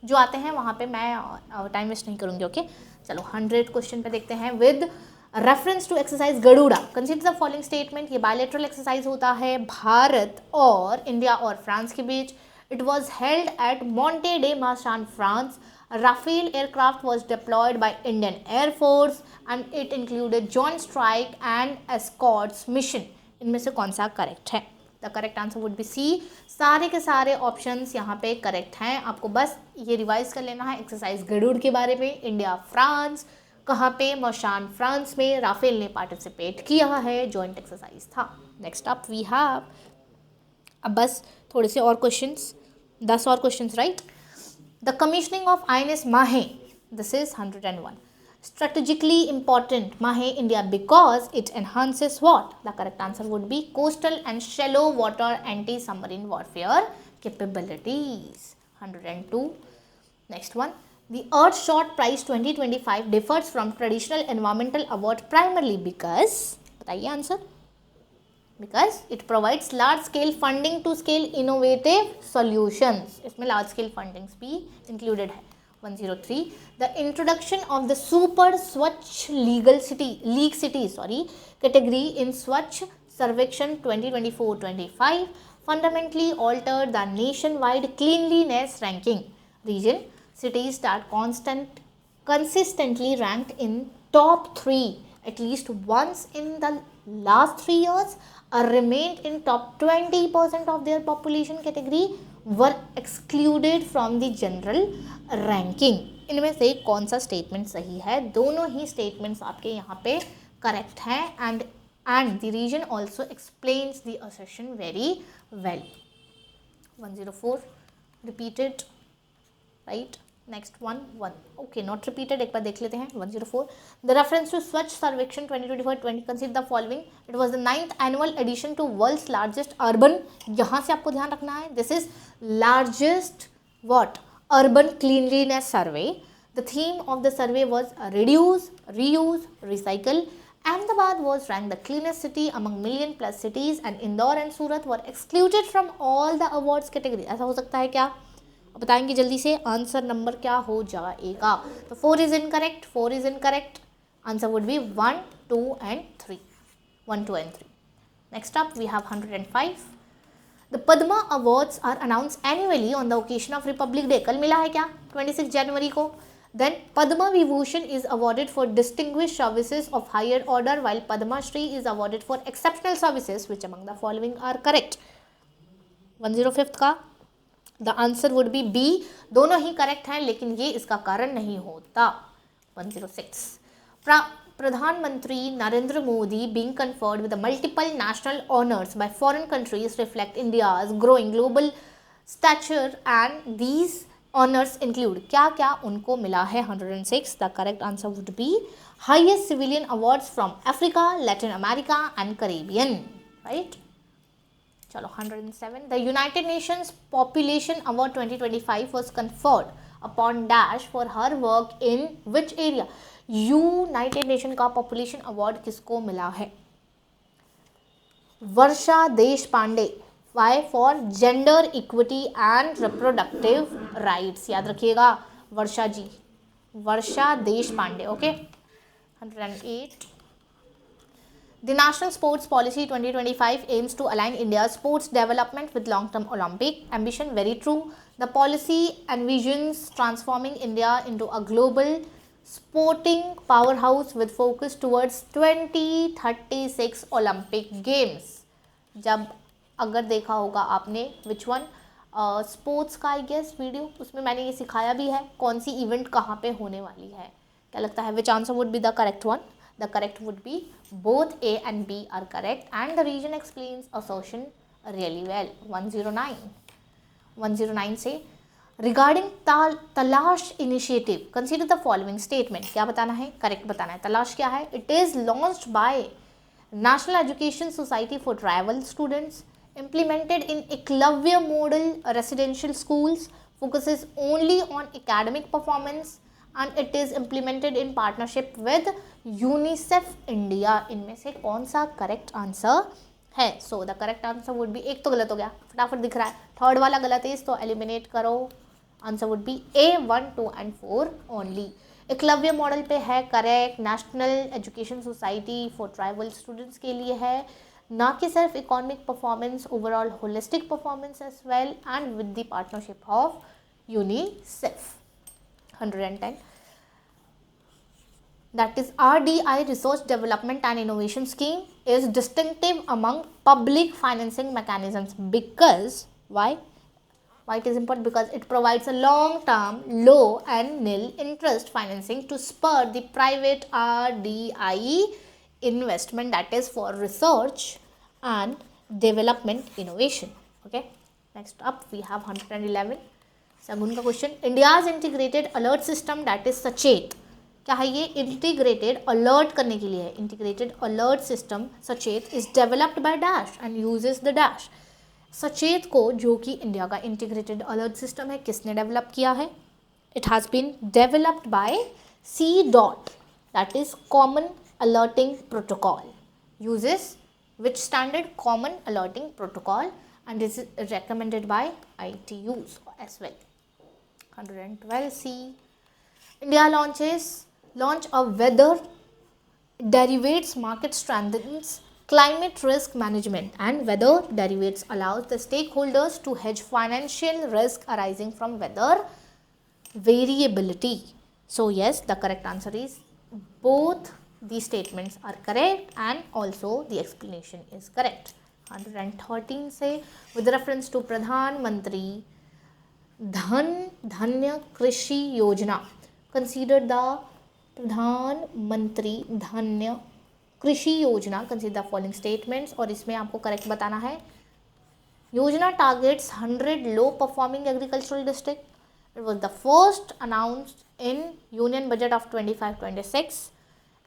जो आते हैं वहाँ पे मैं टाइम वेस्ट नहीं करूँगी. ओके चलो 100 क्वेश्चन पे देखते हैं. With reference to exercise Garuda consider the following statement. ये बायलैटरल एक्सरसाइज होता है भारत और इंडिया और फ्रांस के बीच. It was held at Mont de Marsan, France. Rafale aircraft was deployed by Indian air force and it included joint strike and escorts mission. इनमें से कौन सा करेक्ट है? The correct answer would be C. सारे के सारे ऑप्शंस यहाँ पे करेक्ट हैं. आपको बस ये रिवाइज कर लेना है एक्सरसाइज गरुड़ के बारे में. इंडिया फ्रांस, कहाँ पे? मौशान फ्रांस में. राफेल ने पार्टिसिपेट किया है, जॉइंट एक्सरसाइज था. नेक्स्ट अप वी हैव, अब बस थोड़े से और क्वेश्चंस, 10 और questions right. The commissioning of INS माहे, this is 101. strategically important mahe India because it enhances what? The correct answer would be coastal and shallow water anti-submarine warfare capabilities. 102. Next one. The Earthshot Prize 2025 differs from traditional environmental award primarily because, बताइए answer, because it provides large scale funding to scale innovative solutions. इसमें large scale fundings भी included है. 103. The introduction of the Super Swachh League City category in Swachh Sarvekshan 2024-25 fundamentally altered the nationwide cleanliness ranking. Region cities that consistently ranked in top 3 at least once in the last 3 years or remained in top 20% of their population category were excluded from the general ranking. इनमें से कौन सा statement सही है? दोनों ही statements आपके यहाँ पे करेक्ट हैं and the region also explains the assertion very well. 104 repeated, right? Next one okay, not repeated, एक बार देख लेते हैं. 104. The reference to Swachh Sarvekshan 2024-20 consider the following. It was the 9th annual edition to world's largest urban, यहाँ से आपको ध्यान रखना है, this is largest what? Urban cleanliness survey. The theme of the survey was reduce, reuse, recycle. Ahmedabad was ranked the cleanest city among million plus cities and Indore and Surat were excluded from all the awards category. ऐसा हो सकता है क्या? बताएंगे जल्दी से. Answer number क्या हो जाएगा? तो 4 is incorrect. 4 is incorrect. Answer would be 1, 2 and 3. 1, 2 and 3. Next up we have 105. The Padma Awards are announced annually on the occasion of Republic Day. कल मिला है क्या? 26 जनवरी को. Then Padma Vibhushan is awarded for distinguished services of higher order while Padma Shri is awarded for exceptional services. Which among the following are correct? 105 का the answer would be B. दोनों ही correct हैं लेकिन ये इसका कारण नहीं होता. 106. प्रधानमंत्री Narendra Modi being conferred with the multiple national honors by foreign countries reflect India's growing global stature and these honors include. क्या क्या उनको मिला है? 106. The correct answer would be highest civilian awards from Africa, Latin America and Caribbean, right? चलो 107. The United Nations Population Award 2025 was conferred upon Dash for her work in which area? United Nation का population award किसको मिला है? Varsha Desh Pandey. Why? For gender equity and reproductive rights. याद रखिएगा Varsha ji, Varsha Desh Pandey. Okay. 108. The National Sports Policy 2025 aims to align India's sports development with long-term Olympic ambition. Very true. The policy envisions transforming India into a global sporting powerhouse with focus towards 2036 Olympic Games. जब अगर देखा होगा आपने which one sports का I guess video, उसमें मैंने ये सिखाया भी है कौन सी इवेंट कहाँ पे होने वाली है. क्या लगता है विच answer would be the correct one? The correct would be both A and B are correct and the region explains assertion really well. 109. 109 से regarding तलाश initiative consider the following statement. क्या बताना है? करेक्ट बताना है. तलाश क्या है? It is launched by National Education Society for Tribal Students, implemented in Eklavya model residential schools, focuses only on academic performance and it is implemented in partnership with UNICEF India. इनमें से कौन सा correct answer है? So the correct answer would B, एक तो गलत हो गया, फटाफट दिख रहा है, थर्ड वाला गलत है, इसको एलिमिनेट करो. Answer would be A, 1, 2 and 4 only. Eklavya model पे है correct, national education society for tribal students के लिए है, ना कि सिर्फ economic performance, overall holistic performance as well and with the partnership of UNICEF. 110. That is RDI Research Development and Innovation Scheme is distinctive among public financing mechanisms because why it is important? Because it provides a long term low and nil interest financing to spur the private RDI investment, that is for research and development innovation. Okay, next up we have 111. Sagun ka question. India's integrated alert system, that is Sachet, क्या है ये? Integrated alert करने के लिए है। Integrated alert system सचेत is developed by dash and uses the dash. सचेत को, जो कि इंडिया का इंटीग्रेटेड अलर्ट सिस्टम है, किसने डेवलप किया है? It has been developed by C dot, that is common alerting protocol, uses which standard? Common alerting protocol, and is recommended by ITUs as well. 112C, India launch a weather derivatives market strengthens climate risk management, and weather derivatives allows the stakeholders to hedge financial risk arising from weather variability. So yes, the correct answer is both these statements are correct and also the explanation is correct. 113 से with reference to प्रधानमंत्री धन्य कृषि योजना, consider the प्रधानमंत्री धन्य कृषि योजना, consider the following statements, और इसमें आपको करेक्ट बताना है. योजना targets 100 low performing agricultural district. It was the first announced in Union Budget of 25-26.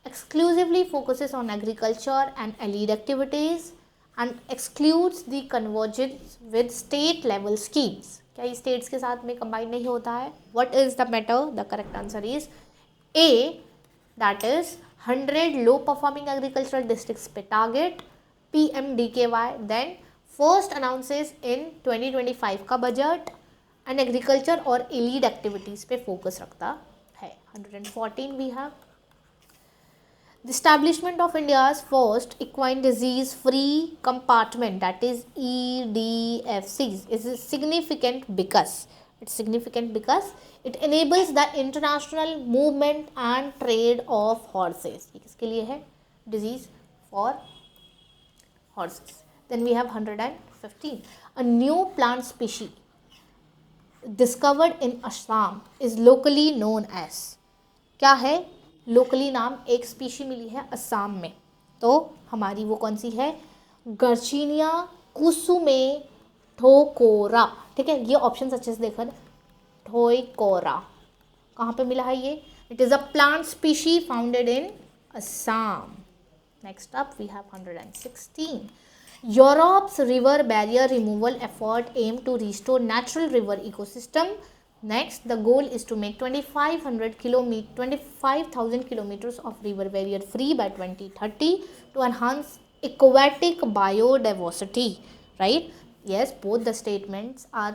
Exclusively focuses on agriculture and allied activities and excludes the convergence with state level schemes. क्या ये states के साथ में combine नहीं होता है? What is the matter? The correct answer is A, that is 100 low performing agricultural districts पे target PMDKY, then first announces in 2025 का budget and agriculture और allied activities पे focus रखता है. 114 we have the establishment of India's first equine disease free compartment, that is EDFCs, is significant because it enables the international movement and trade of horses. ये किसके लिए है? Disease for horses. Then we have 115. A new plant species discovered in Assam is locally known as. क्या है? Locally नाम एक species मिली है असम में, तो हमारी वो कौन सी है? गर्चिनिया कुसुमे ठोकोरा. ठीक है, ये ऑप्शन अच्छे से देखो. ठोकोरा कहाँ पे मिला है ये? It is a plant species founded in Assam. Next up we have 116. Europe's river barrier removal effort aim to restore natural river ecosystem. Next, the goal is to make 25,000 kilometers of river barrier free by 2030 to enhance aquatic biodiversity. Right? Yes, both the statements are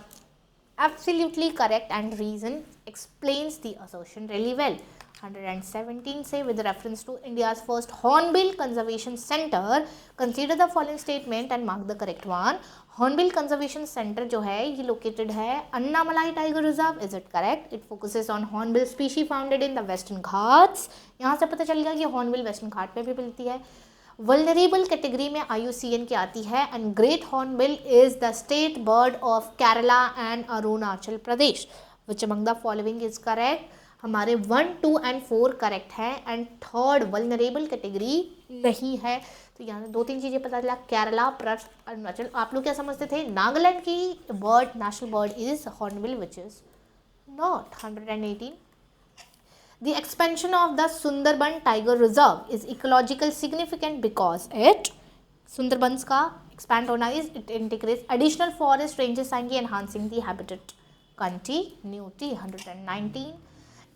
absolutely correct and reason explains the assertion really well. 117 say with reference to India's first Hornbill Conservation Center, consider the following statement and mark the correct one. Hornbill Conservation Center जो है ये located है Annamalai tiger reserve. Is it correct? It focuses on hornbill species founded in the western Ghats. यहाँ से पता चलेगा कि hornbill western घाट पे भी मिलती है. वल्नरेबल कैटेगरी में IUCN की आती है and great hornbill is the state bird of Kerala and Arunachal Pradesh. Which among the following is correct? हमारे 1, 2 and 4 करेक्ट है एंड थर्ड वल्नरेबल कैटेगरी नहीं है. तो यहाँ 2-3 चीज़ें पता चला. केरला प्लस अरुणाचल. आप लोग क्या समझते थे? नागालैंड की bird national bird is hornbill which is not. 118. The expansion of the Sundarban Tiger Reserve is ecological significant because it Sundarbans का expand होना is it integrates additional forest ranges आएंगी enhancing the habitat continuity. 119.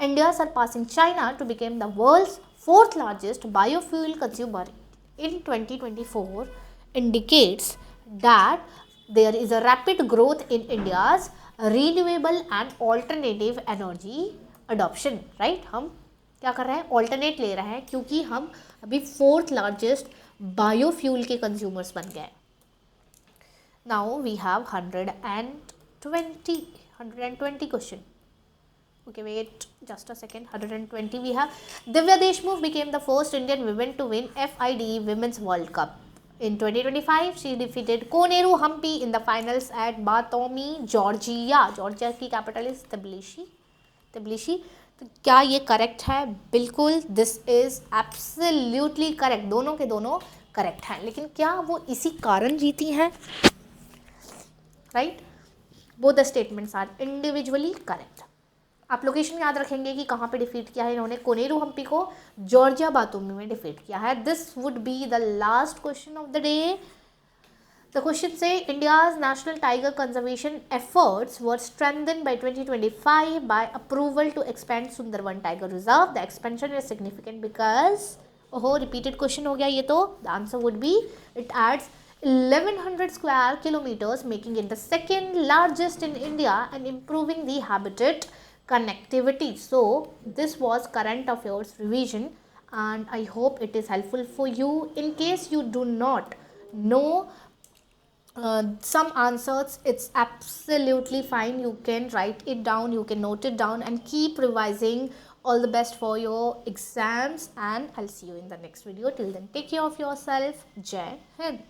India surpassing China to become the world's 4th largest biofuel consumer in 2024 indicates that there is a rapid growth in India's renewable and alternative energy adoption. Right? हम क्या कर रहे हैं? Alternate ले रहे हैं क्योंकि हम अभी 4th largest बायोफ्यूल के कंज्यूमर्स बन गए. Now we have 120 question. Okay, wait just a second. 120 we have. Divya Deshmukh became the first Indian woman to win FIDE Women's World Cup. In 2025, she defeated Koneru Humpy in the finals at Batumi, Georgia. Georgia की capital is Tbilisi. तो क्या ये correct है? बिल्कुल, this is absolutely correct. दोनों के दोनों correct हैं. लेकिन क्या वो इसी कारण जीती हैं? Right? Both the statements are individually correct. आप लोकेशन याद रखेंगे कि कहाँ पे डिफीट किया है इन्होंने, कोनेरू हम्पी को जॉर्जिया बातुमी में डिफीट किया है. This would be the last question of the day. The question say India's national tiger conservation efforts were strengthened by 2025 by approval to expand Sundarban Tiger Reserve. The expansion is significant because repeated question हो गया ये तो. The answer would be it adds 1100 square kilometers, making it the second largest in India and improving the habitat connectivity. So this was current affairs revision and I hope it is helpful for you. In case you do not know some answers, it's absolutely fine. You can write it down, you can note it down and keep revising. All the best for your exams and I'll see you in the next video. Till then, take care of yourself. Jai Hind.